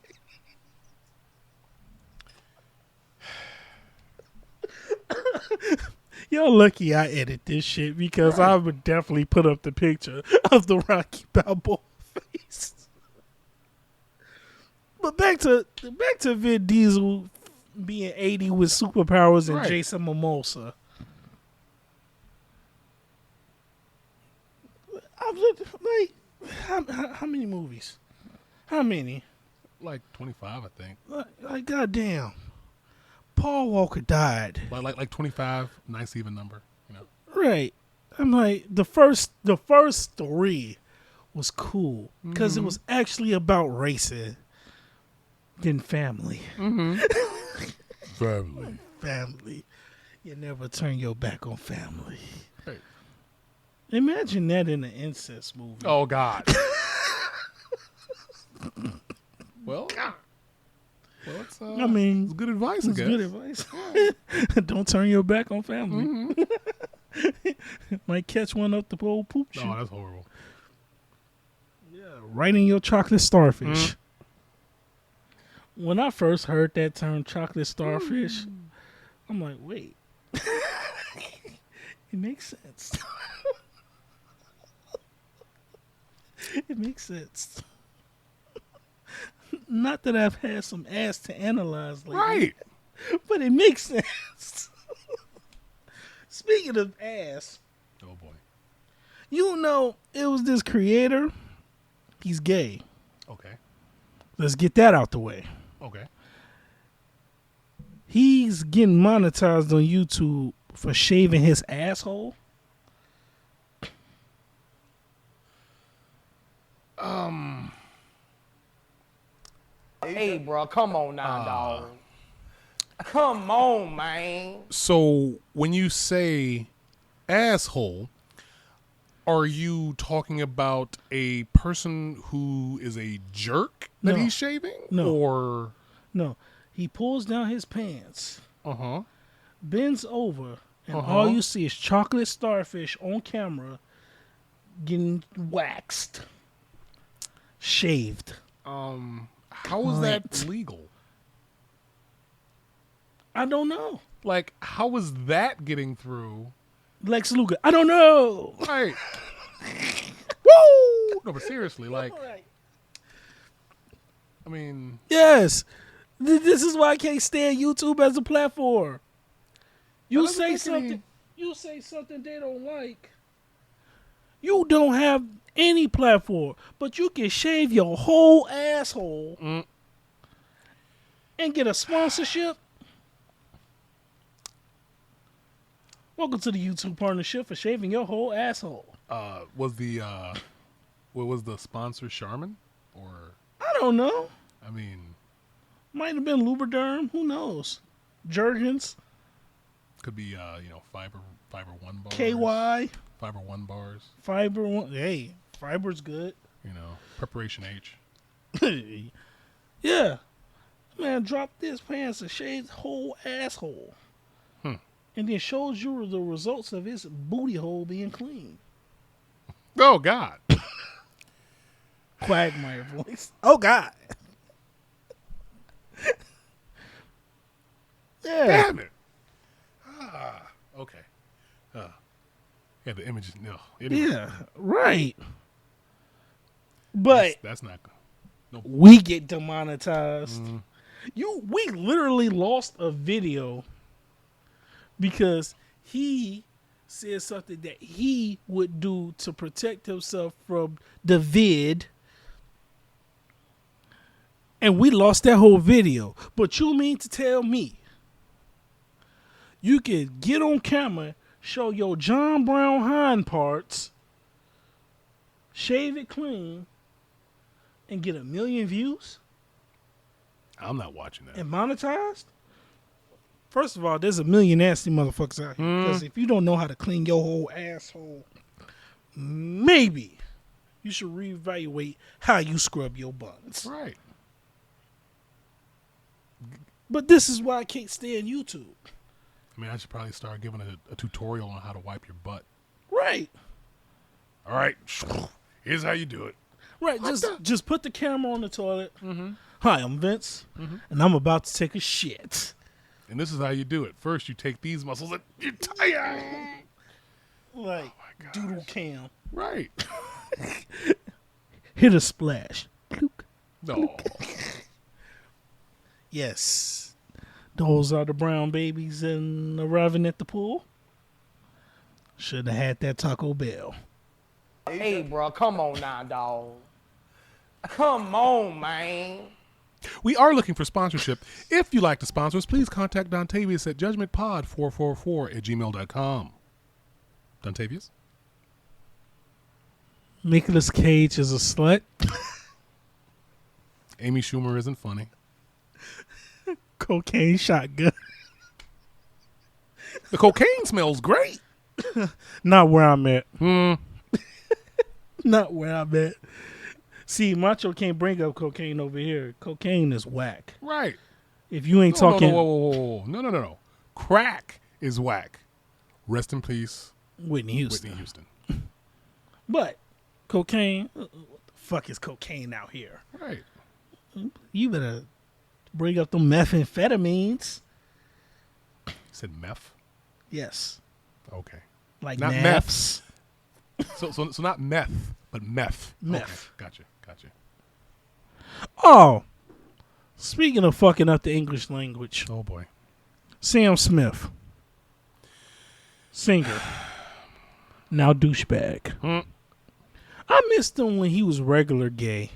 Y'all lucky I edit this shit because I would definitely put up the picture of the Rocky Balboa face. But back to Vin Diesel being 80 with superpowers and Right. Jason Mimosa. I've looked like how many movies? How many? Like 25, I think. Like goddamn. Paul Walker died. Like 25, nice even number. You know. Right. I'm like the first 3 was cool because it was actually about racing than family. Family. Family. You never turn your back on family. Hey. Imagine that in an incest movie. Oh God. Well, it's, I mean, it's good advice. I That's guess. good advice. Don't turn your back on family. Might catch one up the old poop chute. Oh, that's horrible. Yeah, right in your chocolate starfish. When I first heard that term chocolate starfish, I'm like, wait. It makes sense. It makes sense. Not that I've had some ass to analyze lately, Right. but it makes sense. Speaking of ass, Oh boy. you know, it was this creator. He's gay. Okay. Let's get that out the way. Okay. He's getting monetized on YouTube for shaving his asshole. Hey, bro, come on now, dog. Come on, man. So when you say asshole, are you talking about a person who is a jerk that No. he's shaving? No. Or No, he pulls down his pants, uh-huh. bends over, and all you see is chocolate starfish on camera getting waxed, shaved. How is that legal? I don't know. Like, how is that getting through? Lex Luger, I don't know. Right. Woo! No, but seriously, like, I mean, Yes, this is why I can't stand YouTube as a platform. You doesn't say make something, any- you say something they don't like. You don't have any platform, but you can shave your whole asshole and get a sponsorship. Welcome to the YouTube partnership for shaving your whole asshole. was the what was the sponsor Charmin? Or I don't know. I mean, Might have been Lubriderm. Who knows? Jergens, could be fiber one bars. KY, Fiber one bars. Fiber One. Hey, fiber's good. Preparation H. Yeah. Man, drop this pants and shave his whole asshole. And then shows you the results of his booty hole being clean. Oh God. Quagmire voice. Oh God. Yeah. Damn it. Okay. Yeah, the images. No. Anyway, Yeah. Right. But that's not good. No. we get demonetized. We literally lost a video because he said something that he would do to protect himself from the vid. And we lost that whole video. But you mean to tell me you could get on camera, show your John Brown hind parts, shave it clean, and get 1 million views I'm not watching that. and monetized? First of all, there's 1 million nasty motherfuckers out here. Because if you don't know how to clean your whole asshole, maybe you should reevaluate how you scrub your buns. Right. But this is why I can't stand YouTube. I mean, I should probably start giving a tutorial on how to wipe your butt. Right. All right. Here's how you do it. Right. Just put the camera on the toilet. Hi, I'm Vince, and I'm about to take a shit. And this is how you do it. First, you take these muscles and you tie. Like doodle cam. Right. Hit a splash. No. Yes. Those are the brown babies and arriving at the pool. Should have had that Taco Bell. Hey, bro, come on now, dog. Come on, man. We are looking for sponsorship. If you like to sponsor us, please contact Dontavius at judgmentpod444@gmail.com. Dontavius? Nicolas Cage is a slut. Amy Schumer isn't funny. Cocaine shotgun. The cocaine smells great. Not where I'm at. Not where I'm at. See, Macho can't bring up cocaine over here. Cocaine is whack. Right. If you ain't talking Whoa. No. Crack is whack. Rest in peace, Whitney Houston. Whitney Houston. But cocaine, what the fuck is cocaine out here? Right. You better bring up the methamphetamines. You said meth? Yes. Okay. Like Not meths. So not meth, but meth. Meth. Okay. Gotcha. Oh, speaking of fucking up the English language, Oh boy. Sam Smith, singer, now douchebag. I missed him when he was regular gay.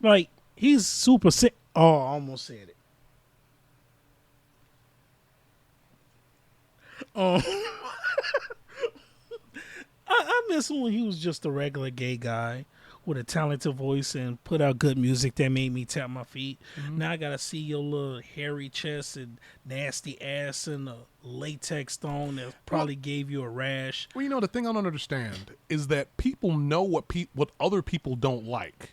Like, he's super sick. Oh, I almost said it. Um, I miss him when he was just a regular gay guy with a talented voice and put out good music that made me tap my feet. Now I gotta see your little hairy chest and nasty ass and a latex thong that probably gave you a rash. Well, you know, the thing I don't understand is that people know what other people don't like,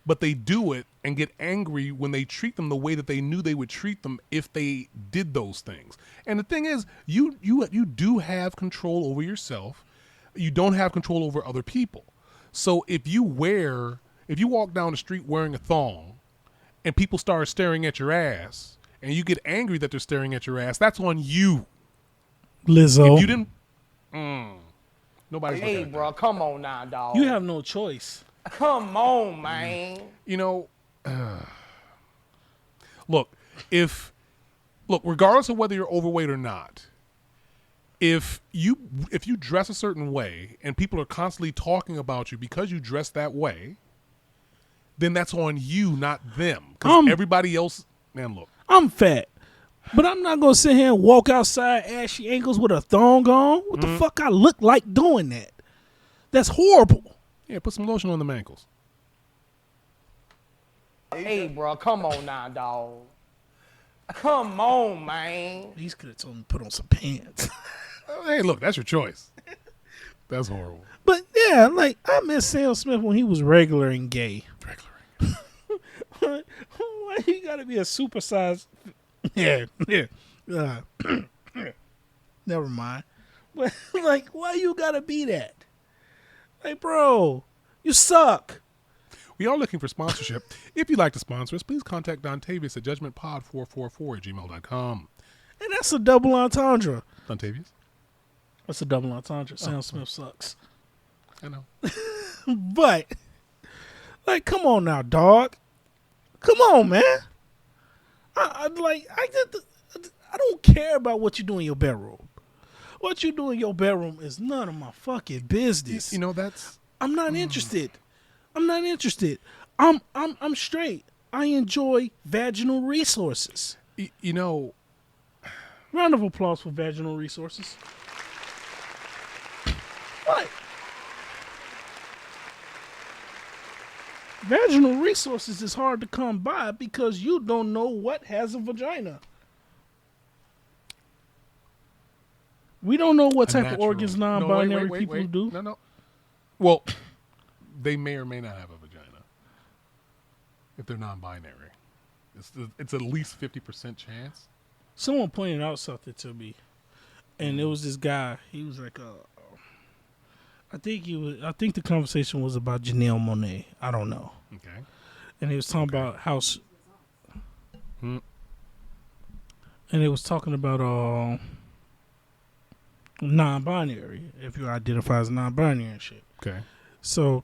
but they do it and get angry when they treat them the way that they knew they would treat them if they did those things. And the thing is, you do have control over yourself. You don't have control over other people. So if you walk down the street wearing a thong and people start staring at your ass and you get angry that they're staring at your ass, that's on you. Lizzo. If you didn't, nobody's looking Hey, at bro, that. come on now, dog. You have no choice. Come on, man. You know, look, regardless of whether you're overweight or not, if you dress a certain way and people are constantly talking about you because you dress that way, then that's on you, not them. Because everybody else, man, look. I'm fat, but I'm not gonna sit here and walk outside ashy ankles with a thong on. What the fuck I look like doing that? That's horrible. Yeah, put some lotion on them ankles. Hey, bro, come on now, dog. Come on, man. These could have told me to put on some pants. Hey, look, that's your choice. That's horrible. But yeah, like I miss Sam Smith when he was regular and gay. Why you gotta be a supersized? Yeah. Never mind. But like, why you gotta be that? Like, bro, you suck. We are looking for sponsorship. If you'd like to sponsor us, please contact Dontavius at judgmentpod444@gmail.com. And that's a double entendre. Dontavius? That's a double entendre. Sam Smith sucks. I know. But, like, come on now, dog. Come on, man. I don't care about what you do in your bedroom. What you do in your bedroom is none of my fucking business. You know, that's... I'm not interested. I'm not interested. I'm straight. I enjoy vaginal resources. You know... Round of applause for vaginal resources. What? Vaginal resources is hard to come by because you don't know what has a vagina. We don't know what type of organs non-binary people do. No. Well, they may or may not have a vagina if they're non-binary. It's at least 50% chance. Someone pointed out something to me, and it was this guy. He was like, I think the conversation was about Janelle Monáe. I don't know. Okay. And he was talking about how. And he was talking about non-binary. If you identify as non-binary and shit. Okay. So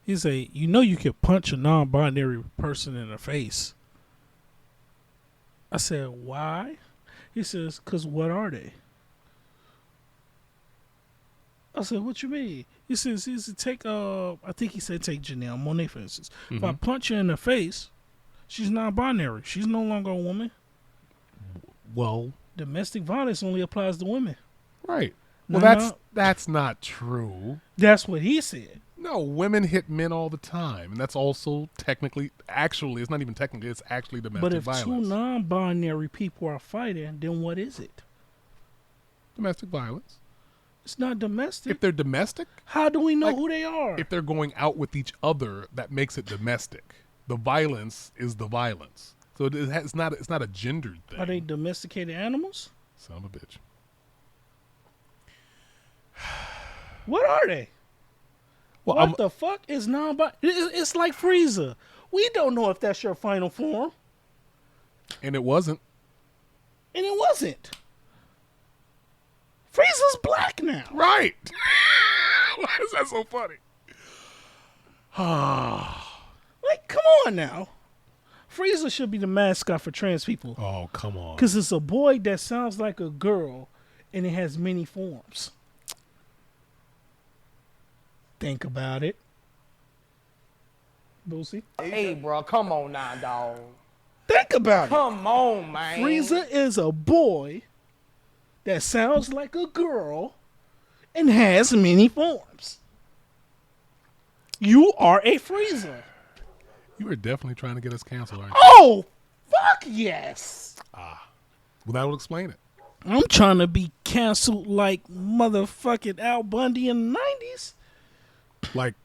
he say, you could punch a non-binary person in the face. I said, why? He says, 'cause what are they? I said, what you mean? He says, take I think he said take Janelle Monáe, for instance. If I punch her in the face, she's non-binary. She's no longer a woman. Well, domestic violence only applies to women. Right. No, Well, that's not true. That's what he said. No, women hit men all the time, and that's also actually, it's not even technically, it's actually domestic violence. But if two non-binary people are fighting, then what is it? Domestic violence. It's not domestic. If they're domestic? How do we know who they are? If they're going out with each other, that makes it domestic. The violence is the violence. So it's not a gendered thing. Are they domesticated animals? Son of a bitch. What are they? Well, what the fuck is non-binary? It's like Frieza. We don't know if that's your final form. And it wasn't. And it wasn't. Frieza's black now. Right. Why is that so funny? Like, come on now. Frieza should be the mascot for trans people. Oh, come on. Because it's a boy that sounds like a girl and it has many forms. Think about it. Boosie? Hey, bro, come on now, dog. Think about it. Come on, man. Frieza is a boy that sounds like a girl and has many forms. You are a freezer. You are definitely trying to get us canceled, aren't you? Oh, fuck yes. Well, that would explain it. I'm trying to be canceled like motherfucking Al Bundy in the 90s. Like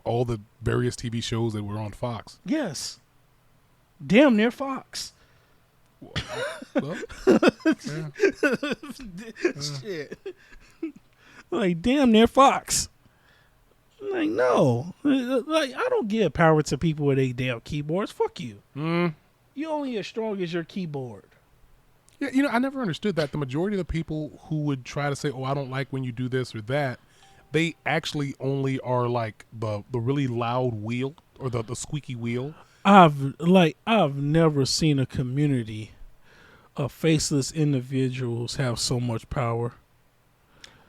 all the various TV shows that were on Fox. Yes. Damn near Fox. Well, yeah. Shit. Like damn near Fox. Like no. Like I don't give power to people with a damn keyboards. Fuck you. You only as strong as your keyboard. Yeah, I never understood that. The majority of the people who would try to say, "Oh, I don't like when you do this or that," they actually only are like the really loud wheel or the squeaky wheel. I've never seen a community of faceless individuals have so much power.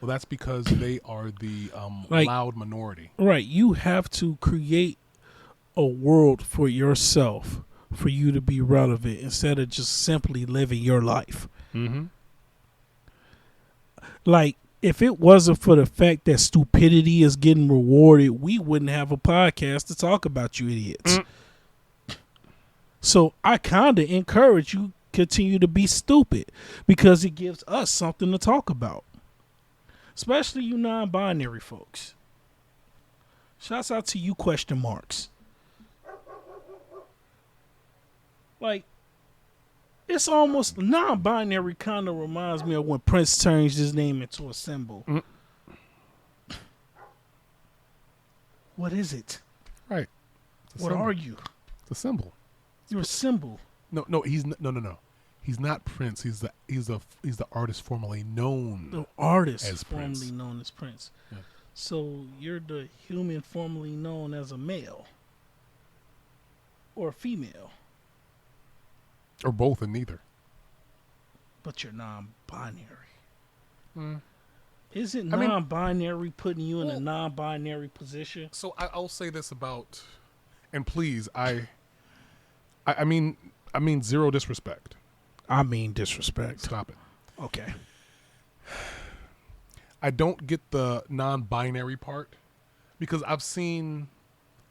Well, that's because they are the loud minority. Right. You have to create a world for yourself for you to be relevant instead of just simply living your life. Mm-hmm. Like, if it wasn't for the fact that stupidity is getting rewarded, we wouldn't have a podcast to talk about you idiots. So I kind of encourage you continue to be stupid because it gives us something to talk about. Especially you non-binary folks. Shouts out to you question marks. Like, it's almost non-binary kind of reminds me of when Prince changed his name into a symbol. What is it? Right. What are you? It's a symbol. You're a symbol. No. He's no. He's not Prince. He's the artist formerly known. The artist as formerly Prince. known as Prince. Yeah. So you're the human formerly known as a male or a female, Or both and neither. but you're non-binary. Mm. Isn't I mean- non-binary putting you in a Well- non-binary position? So I'll say this about, and please, I mean zero disrespect. I mean disrespect. Stop it. Okay. I don't get the non-binary part because I've seen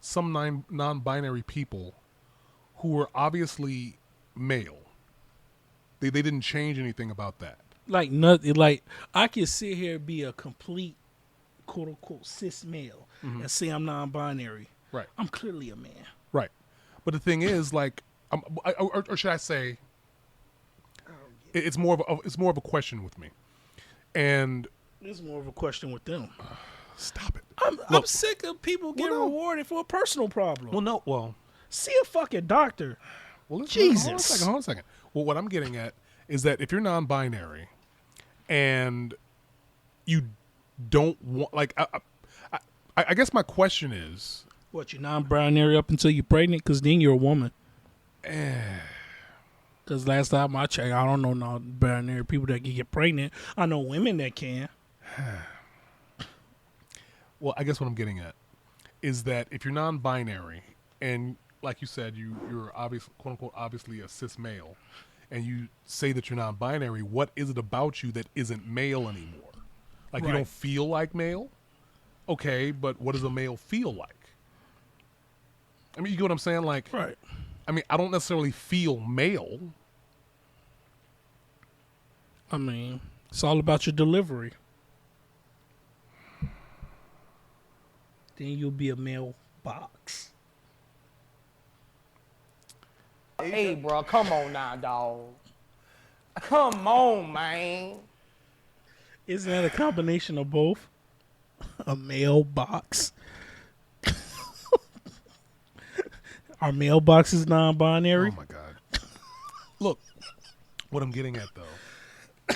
some non-binary people who were obviously male. They didn't change anything about that. Like nothing. Like I can sit here and be a complete quote unquote cis male and say I'm non-binary. Right. I'm clearly a man. Right. But the thing is, like, or should I say, it's more of a question with me, and This is more of a question with them. stop it. I'm sick of people getting no. rewarded for a personal problem. Well, See a fucking doctor. listen, Jesus. Hold on a second. Well, what I'm getting at is that if you're non-binary, and you don't want, like, I guess my question is, What, you're non-binary up until you're pregnant? Because then you're a woman. Because last time I checked, I don't know non-binary people that can get pregnant. I know women that can. well, I guess what I'm getting at is that if you're non-binary and, like you said, you're obviously, quote unquote, obviously a cis male, and you say that you're non-binary, what is it about you that isn't male anymore? Like, you Right. don't feel like male? Okay, but what does a male feel like? I mean, you get what I'm saying? Like, Right. I mean, I don't necessarily feel male. I mean, it's all about your delivery. Then you'll be a mailbox. Hey, bro, come on now, dog. Come on, man. Isn't that a combination of both? A mailbox. Our mailbox is non-binary. Oh my God. Look, what I'm getting at though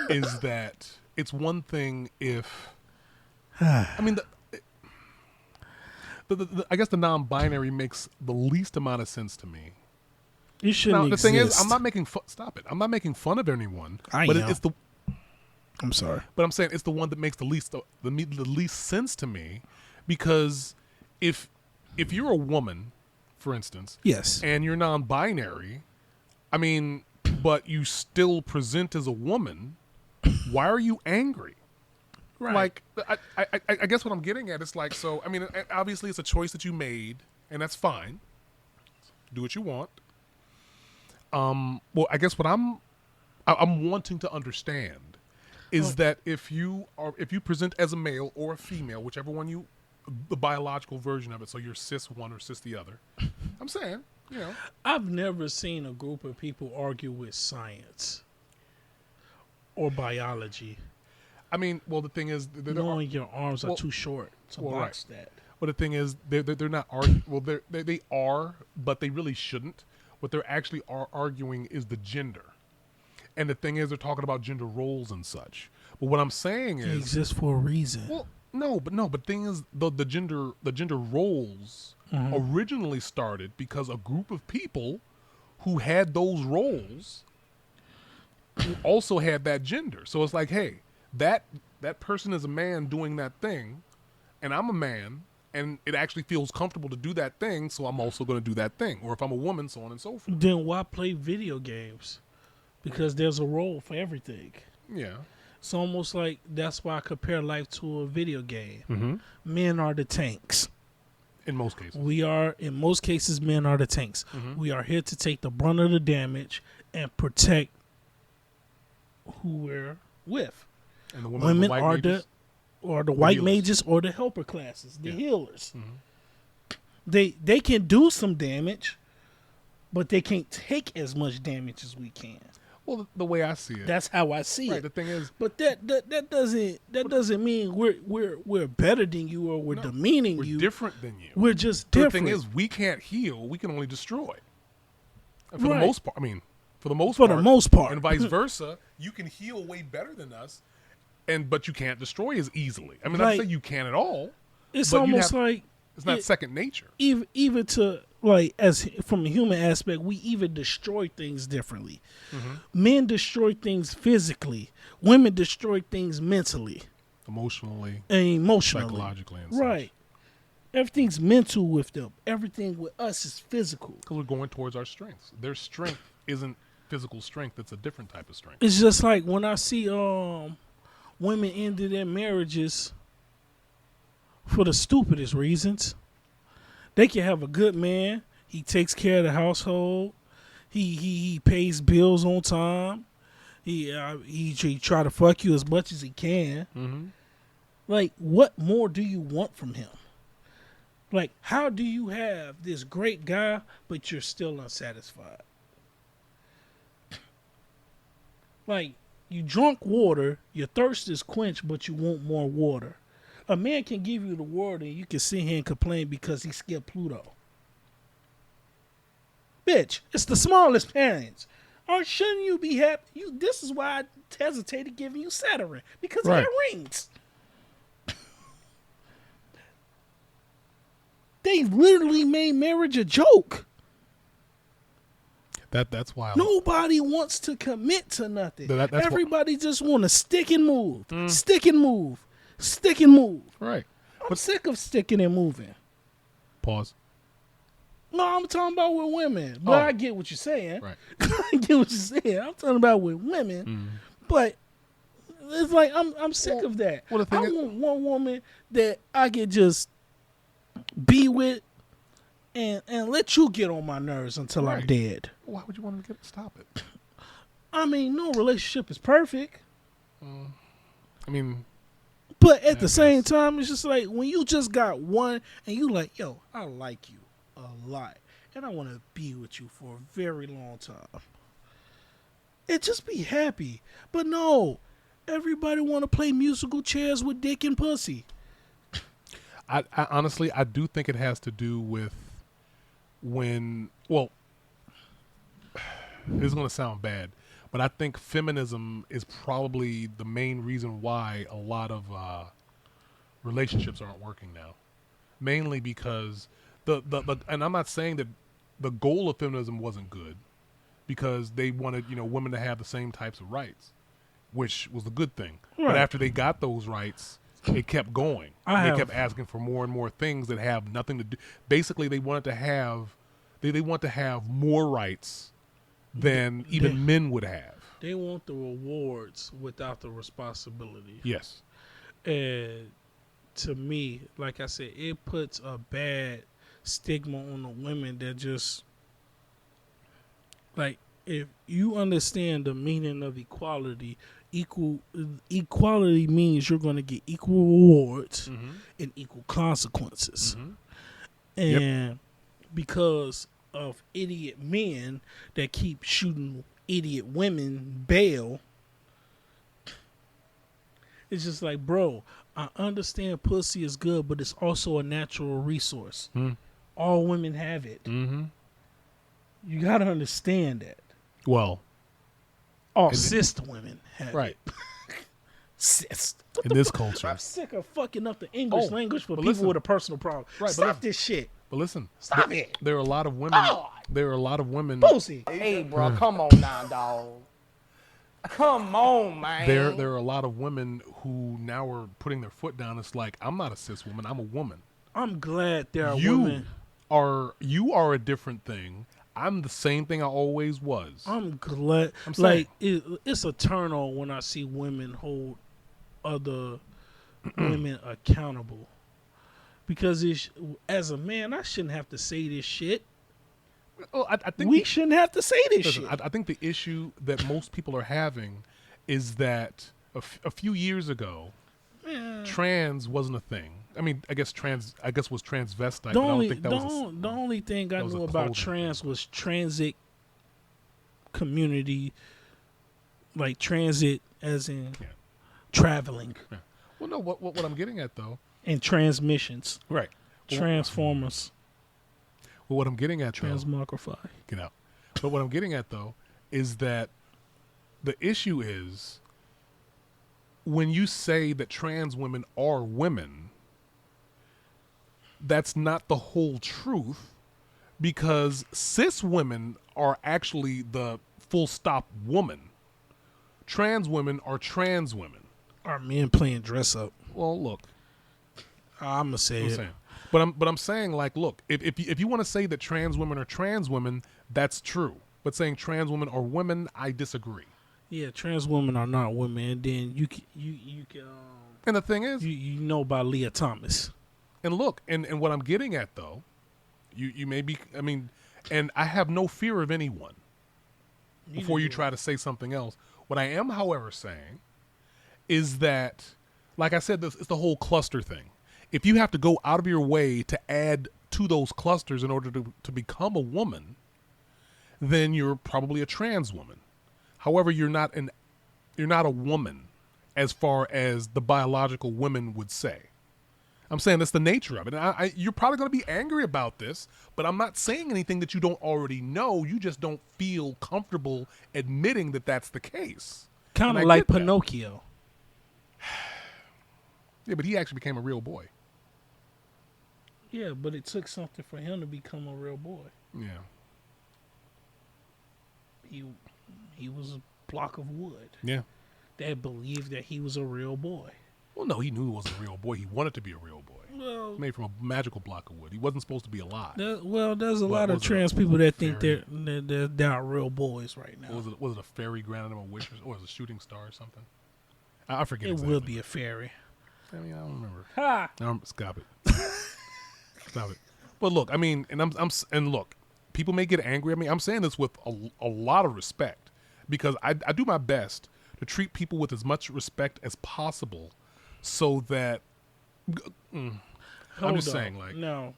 is that it's one thing if I mean I guess the non-binary makes the least amount of sense to me. It shouldn't Now the exist. thing is, I'm not making stop it. I'm not making fun of anyone. I but am. it's the I'm sorry. But I'm saying it's the one that makes the least sense to me, because if you're a woman, for instance, Yes. and you're non-binary, I mean, but you still present as a woman, why are you angry? Right. Like, I guess what I'm getting at is like, so I mean, obviously it's a choice that you made, and that's fine. Do what you want. Well, I guess what I'm wanting to understand is that if you present as a male or a female, whichever one the biological version of it, so you're cis one or cis the other. I'm saying, I've never seen a group of people argue with science or biology. I mean, well, the thing is, knowing your arms are too short to box that. Well, the thing is, they're not arguing. Well, they are, but they really shouldn't. What they're actually arguing is the gender. And the thing is, they're talking about gender roles and such. But what I'm saying is, it exists for a reason. Well, no. But the thing is, the gender roles originally started because a group of people who had those roles who also had that gender. So it's like, hey, that person is a man doing that thing, and I'm a man, and it actually feels comfortable to do that thing, so I'm also going to do that thing. Or if I'm a woman, so on and so forth. Then why play video games? Because there's a role for everything. Yeah. It's almost like that's why I compare life to a video game. Mm-hmm. Men are the tanks. In most cases. In most cases, men are the tanks. Mm-hmm. We are here to take the brunt of the damage and protect who we're with. And the women are the white mages or the helper classes, the healers. Mm-hmm. They can do some damage, but they can't take as much damage as we can. Well, the way I see it, that's how I see it. The thing is, but that doesn't mean we're better than you or we're demeaning you. We're different than you. We're just different. The thing is, we can't heal. We can only destroy. And for the most part, for the most part, and vice versa, you can heal way better than us, but you can't destroy as easily. I mean, not to say you can at all. It's almost like it's not second nature. Even to like as from a human aspect, we even destroy things differently. Mm-hmm. Men destroy things physically. Women destroy things mentally, emotionally, psychologically, and right. Such. Everything's mental with them. Everything with us is physical. Because we're going towards our strengths. Their strength isn't physical strength. It's a different type of strength. It's just like when I see women ended their marriages for the stupidest reasons. They can have a good man. He takes care of the household. He pays bills on time. He try to fuck you as much as he can. Mm-hmm. Like, what more do you want from him? Like, how do you have this great guy, but you're still unsatisfied? Like, you drunk water, your thirst is quenched, but you want more water. A man can give you the water and you can sit here and complain because he skipped Pluto. Bitch, it's the smallest planets. Or shouldn't you be happy? This is why I hesitated giving you Saturn. Because it had rings. They literally made marriage a joke. That's wild. Nobody wants to commit to nothing. Everybody just want to stick and move. Stick and move. Stick and move. Right. I'm sick of sticking and moving. Pause. No, I'm talking about with women. But I get what you're saying. Right. I get what you're saying. I'm talking about with women. But it's like I'm sick of that. Well, I want one woman that I can just be with and let you get on my nerves until I'm dead. Why would you want to stop it? I mean, no relationship is perfect. I mean... But at the same time, it's just like when you just got one and you like, yo, I like you a lot. And I want to be with you for a very long time. And just be happy. But no, everybody want to play musical chairs with dick and pussy. I honestly, I do think it has to do with this is going to sound bad, but I think feminism is probably the main reason why a lot of relationships aren't working now. Mainly because and I'm not saying that the goal of feminism wasn't good, because they wanted, women to have the same types of rights, which was a good thing. Right. But after they got those rights, it kept going. They kept asking for more and more things that have nothing to do. Basically, they wanted to have they want to have more rights than even men would have. They want the rewards without the responsibility. Yes. And to me, like I said, it puts a bad stigma on the women that just like, if you understand the meaning of equality, equality means you're going to get equal rewards and equal consequences. And because of idiot men that keep shooting idiot women bail, it's just like, bro, I understand pussy is good, but it's also a natural resource. All women have it. You got to understand that. Well, all cis women have right. it. Cis. In this culture. I'm sick of fucking up the English language for people listen. with a personal problem. Right, Stop this shit. But listen. Stop it. There are a lot of women. There are a lot of women. Pussy. Hey, bro, come on now, dog. Come on, man. There are a lot of women who now are putting their foot down. It's like, I'm not a cis woman. I'm a woman. I'm glad there are women. You are a different thing. I'm the same thing I always was. I'm glad. Like, it's a turn on when I see women hold other women accountable. Because as a man, I shouldn't have to say this shit. Well, I think we shouldn't have to say this shit. I think the issue that most people are having is that a few years ago, trans wasn't a thing. I mean, I guess was transvestite. But I don't think that was the only thing I knew about trans was transit community, like transit as in traveling. Yeah. Well, no. What I'm getting at though, and transmissions, right? Transformers. Well, what I'm getting at, Transmogrify. Get out. But what I'm getting at though is that the issue is when you say that trans women are women. That's not the whole truth, because cis women are actually the full stop woman. Trans women are trans women. Are men playing dress up? Well, look, I'm gonna say it. But I'm saying, like, look, if you want to say that trans women are trans women, that's true. But saying trans women are women, I disagree. Yeah, trans women are not women. And then you can. And the thing is, you know about Leah Thomas. And look, and what I'm getting at though, you may be. I mean, and I have no fear of anyone. Before you try to say something else, what I am, however, saying is that, like I said, it's the whole cluster thing. If you have to go out of your way to add to those clusters in order to become a woman, then you're probably a trans woman. However, you're not a woman as far as the biological women would say. I'm saying that's the nature of it. And you're probably going to be angry about this, but I'm not saying anything that you don't already know. You just don't feel comfortable admitting that that's the case. Kind of like Pinocchio. Yeah, but he actually became a real boy. Yeah, but it took something for him to become a real boy. Yeah. He was a block of wood. Yeah. That believed that he was a real boy. Well, no, he knew he wasn't a real boy. He wanted to be a real boy. Well, made from a magical block of wood. He wasn't supposed to be alive. There's a lot of trans people that think they're real boys right now. Was it a fairy granted him a wish, or was it a shooting star or something? I forget. It will be a fairy. I mean, I don't remember. Ha! Stop it. Stop it. But look, I mean, and look, people may get angry at me. I'm saying this with a lot of respect, because I do my best to treat people with as much respect as possible, so that I'm just saying, like, no.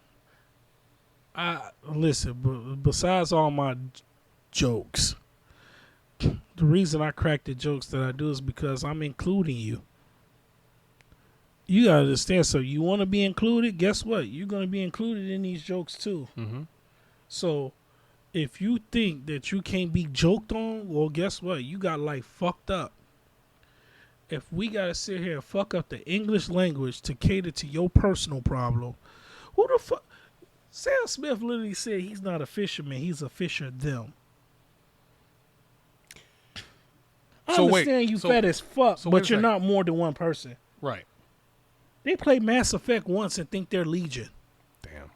Listen. Besides all my jokes, the reason I crack the jokes that I do is because I'm including you. You gotta understand. So you want to be included? Guess what? You're gonna be included in these jokes too. Mm-hmm. So if you think that you can't be joked on, well, guess what? You got life fucked up. If we gotta sit here and fuck up the English language to cater to your personal problem, who the fuck? Sam Smith literally said he's not a fisherman; he's a fisher them. I understand you fat as fuck, but you're not more than one person. Right. They play Mass Effect once and think they're Legion. Damn.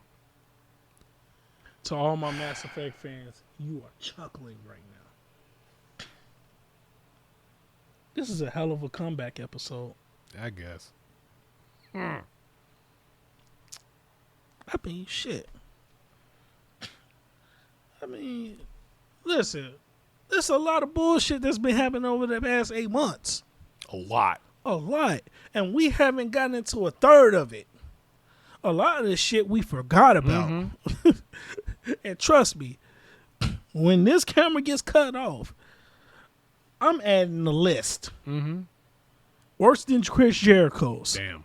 To all my Mass Effect fans, you are chuckling right now. This is a hell of a comeback episode. I guess. I mean, shit. I mean, listen. There's a lot of bullshit that's been happening over the past 8 months. A lot. A lot. And we haven't gotten into a third of it. A lot of this shit we forgot about. And trust me, when this camera gets cut off, I'm adding the list. Worse than Chris Jericho's. Damn.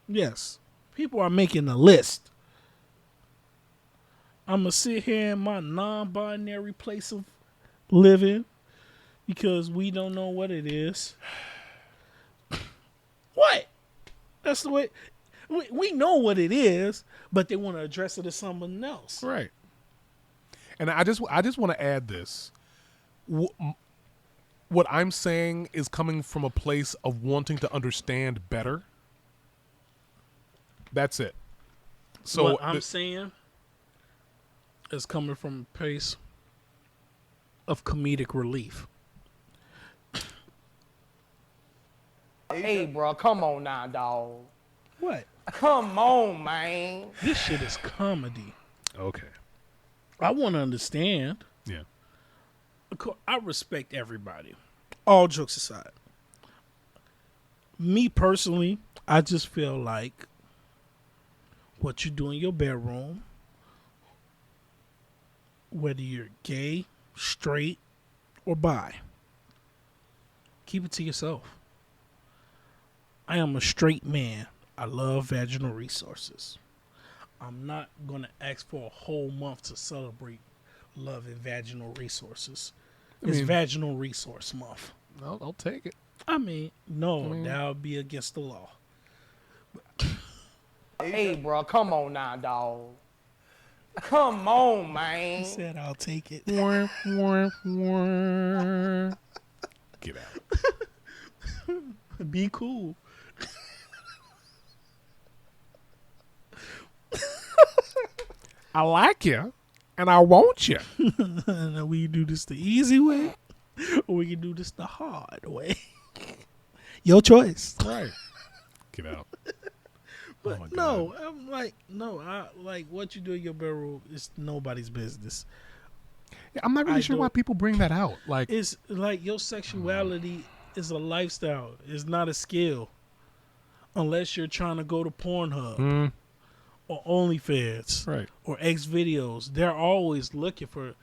Yes. People are making a list. I'm going to sit here in my non-binary place of living because we don't know what it is. What? That's the way. We know what it is, but they want to address it as something else. Right. And I just want to add this. What I'm saying is coming from a place of wanting to understand better. That's it. So what I'm saying is coming from a place of comedic relief. Hey, bro, come on now, dog. What? Come on, man. This shit is comedy. Okay. I want to understand. Yeah. I respect everybody. All jokes aside. Me personally, I just feel like what you do in your bedroom, whether you're gay, straight, or bi, keep it to yourself. I am a straight man. I love vaginal resources. I'm not going to ask for a whole month to celebrate love and vaginal resources. It's Vaginal Resource Month. I'll take it. I mean, that would be against the law. Hey, bro, come on now, dog. Come on, He man. said, I'll take it. Get out. Be cool. I like you, and I want you. Now, we do this the easy way, or we can do this the hard way. Your choice. Right. Get out. But God. no, I'm like, I like what you do in your bedroom is nobody's business. Yeah, I'm not really sure why people bring that out. Like, It's like your sexuality is a lifestyle. It's not a skill. Unless you're trying to go to Pornhub or OnlyFans right. or X videos. They're always looking for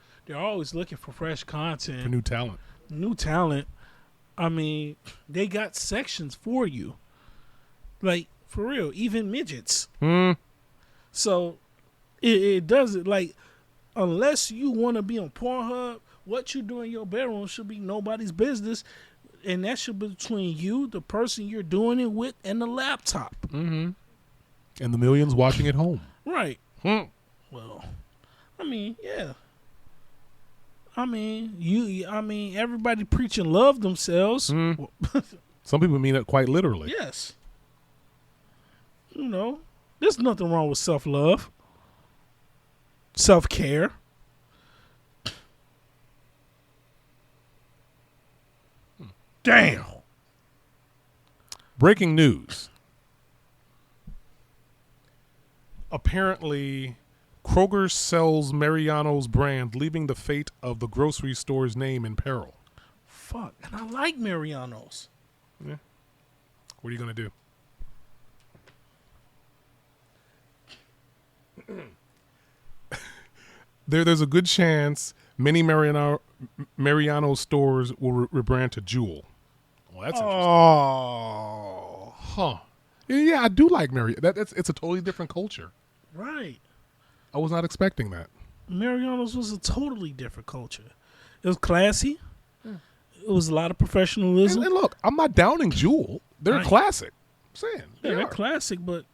fresh content. For new talent. New talent. I mean, they got sections for you. Like, for real, even midgets. So it doesn't, like, unless you want to be on Pornhub, what you do in your bedroom should be nobody's business. And that should be between you, the person you're doing it with, and the laptop. And the millions watching at home. Right. Well, I mean, yeah. I mean, everybody preaching love themselves. Some people mean it quite literally. Yes. You know, there's nothing wrong with self-love, self-care. Damn. Breaking news. Apparently, Kroger sells Mariano's brand, leaving the fate of the grocery store's name in peril. Fuck. And I like Mariano's. Yeah. What are you going to do? There's a good chance many Mariano stores will rebrand to Jewel. Well, that's interesting. Oh. Huh. Yeah, I do like it's a totally different culture. Right. I was not expecting that. Mariano's was a totally different culture. It was classy. It was a lot of professionalism. And look, I'm not downing Jewel. They're Right. a classic. I'm saying. Yeah, they're are. classic, but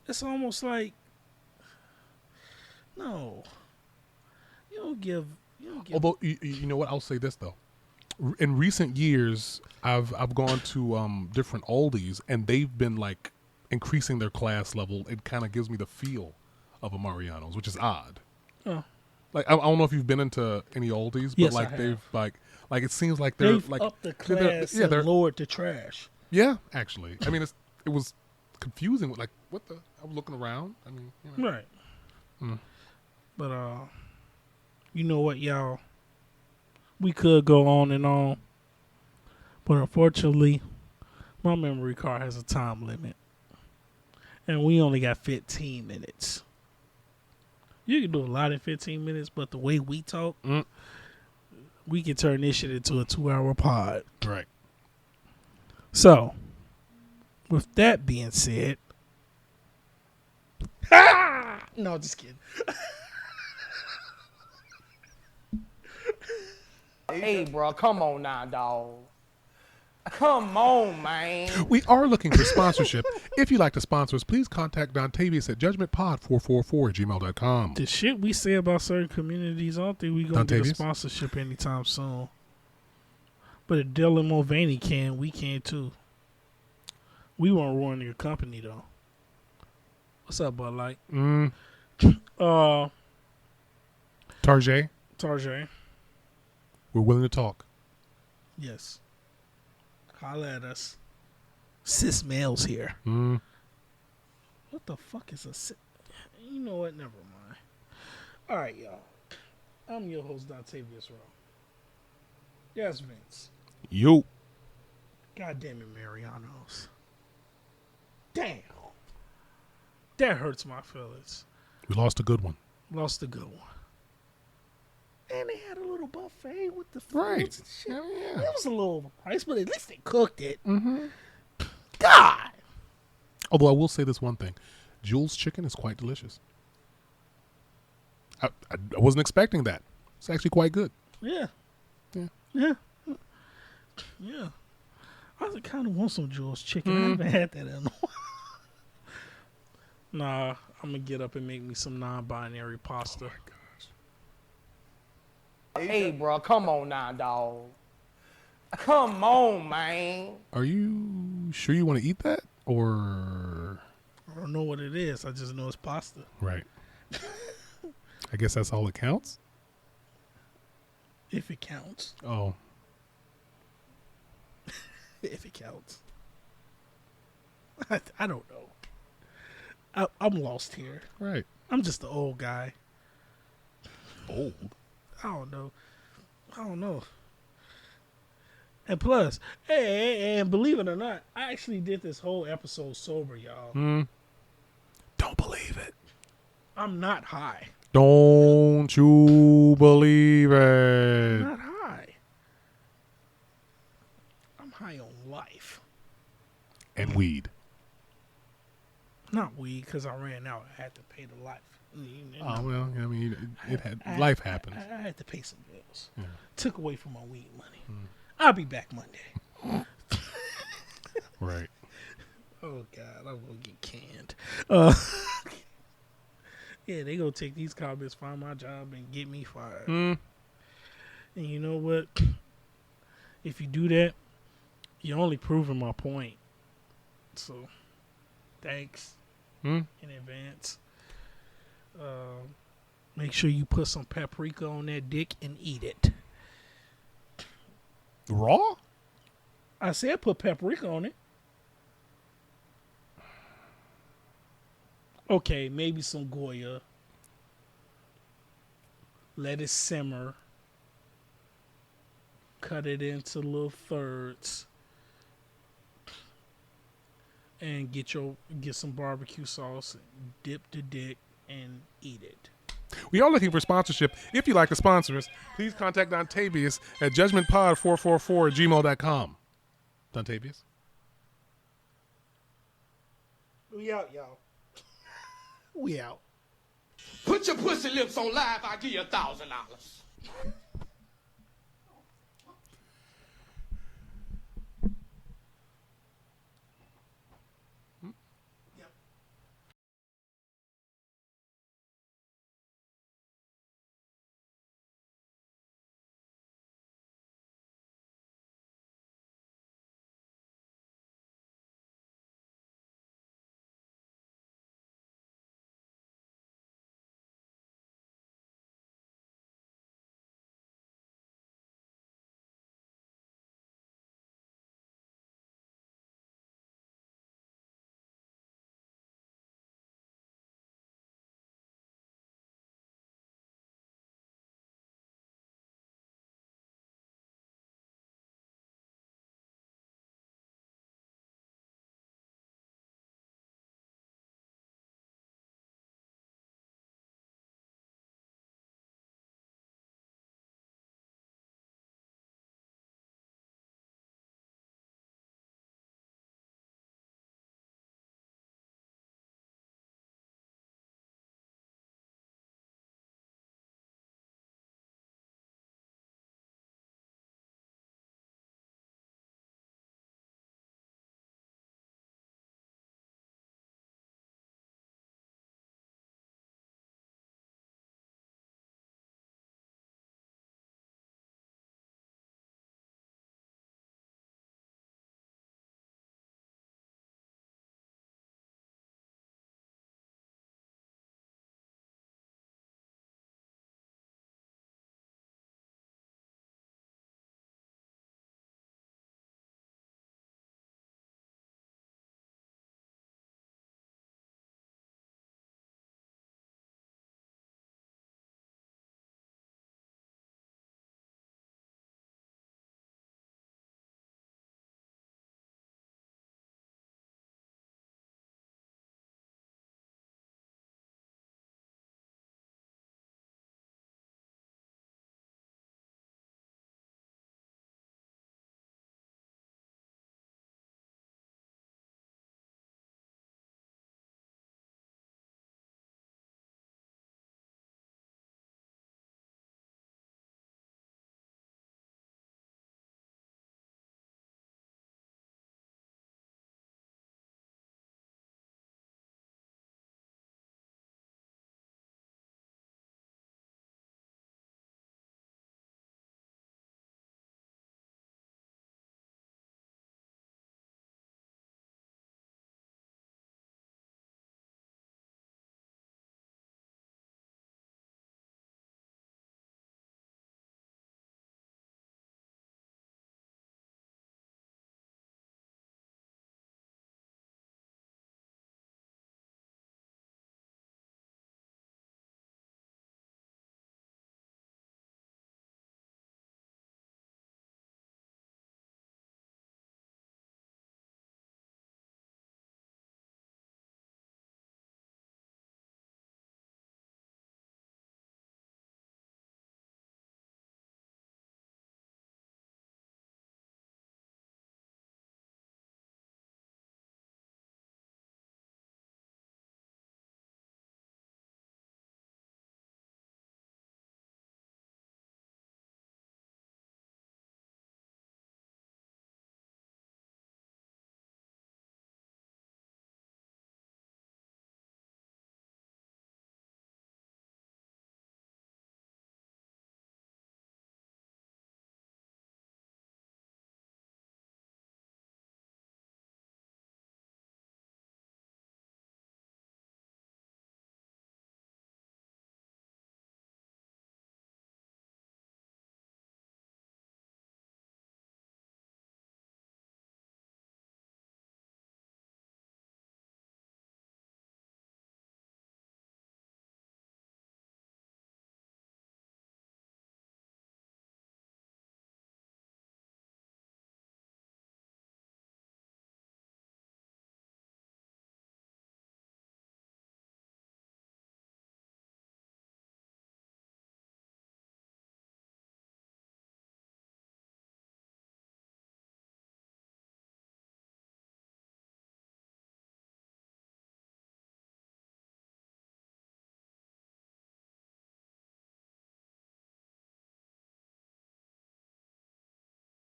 it's almost like, no. You don't give. Although, you know what? I'll say this, though. In recent years, I've gone to different Aldis, and they've been, like, increasing their class level. It kind of gives me the feel of a Mariano's, which is odd. Oh. Like I don't know if you've been into any oldies, but Yes, like I they've have. like it seems like they're They've like upped the they're- class yeah, they're- and lowered the trash. yeah, actually. I mean, it was confusing. Like what the? I was looking around. I mean, you know. Right. Mm. But you know what, y'all? We could go on and on, but unfortunately, my memory card has a time limit, and we only got 15 minutes. You can do a lot in 15 minutes, but the way we talk, we can turn this shit into a 2-hour pod. Right. So, with that being said, no, just kidding. Hey, bro, come on now, dog. Come on, man. We are looking for sponsorship. If you'd like to sponsor us, please contact Dontavius at judgmentpod444@gmail.com. The shit we say about certain communities, I don't think we gonna get a Dontavius? sponsorship anytime soon. But if Dylan Mulvaney can, we can too. We won't ruin your company though. What's up, Bud Light? Tarjay, Tarjay. we're willing to talk. Yes. Holla at us. Cis males here. What the fuck is a cis? You know what? Never mind. All right, y'all. I'm your host, Dontavius Rowe. Yes, Vince. Yo. God damn it, Marianos. Damn. That hurts my feelings. We lost a good one. Lost a good one. And they had a little buffet with the foods Right. and shit. Hell yeah. It was a little overpriced, but at least they cooked it. Mm-hmm. God. Although I will say this one thing. Jules' chicken is quite delicious. I wasn't expecting that. It's actually quite good. Yeah. Yeah. Yeah. Yeah. I kind of want some Jules chicken. I haven't had that in a while. Nah, I'm going to get up and make me some non-binary pasta. Hey, bro, come on now, dog. Come on, man. Are you sure you want to eat that? Or... I don't know what it is. I just know it's pasta. Right. I guess that's all that counts? If it counts. Oh. If it counts. I don't know. I'm lost here. Right. I'm just the old guy. Old? I don't know. And plus, and believe it or not, I actually did this whole episode sober, y'all. Don't believe it. I'm not high. Don't you believe I'm it? not high. I'm high on life. And weed. Not weed, because I ran out. I had to pay the life. Oh, well, I mean, life happens. I had to pay some bills. Yeah. Took away from my weed money. I'll be back Monday. Right. Oh, God. I'm going to get canned. Yeah, they going to take these comments, find my job, and get me fired. And you know what? If you do that, you're only proving my point. So, thanks in advance. Make sure you put some paprika on that dick and eat it. Raw? I said put paprika on it. Okay, maybe some Goya. Let it simmer. Cut it into little thirds. And get some barbecue sauce, dip the dick, and eat it. We are looking for sponsorship. If you'd like to sponsor us, please contact Dontavius at judgmentpod444@gmail.com. Dontavius? We out, y'all. We out. Put your pussy lips on live, I'll give you $1,000.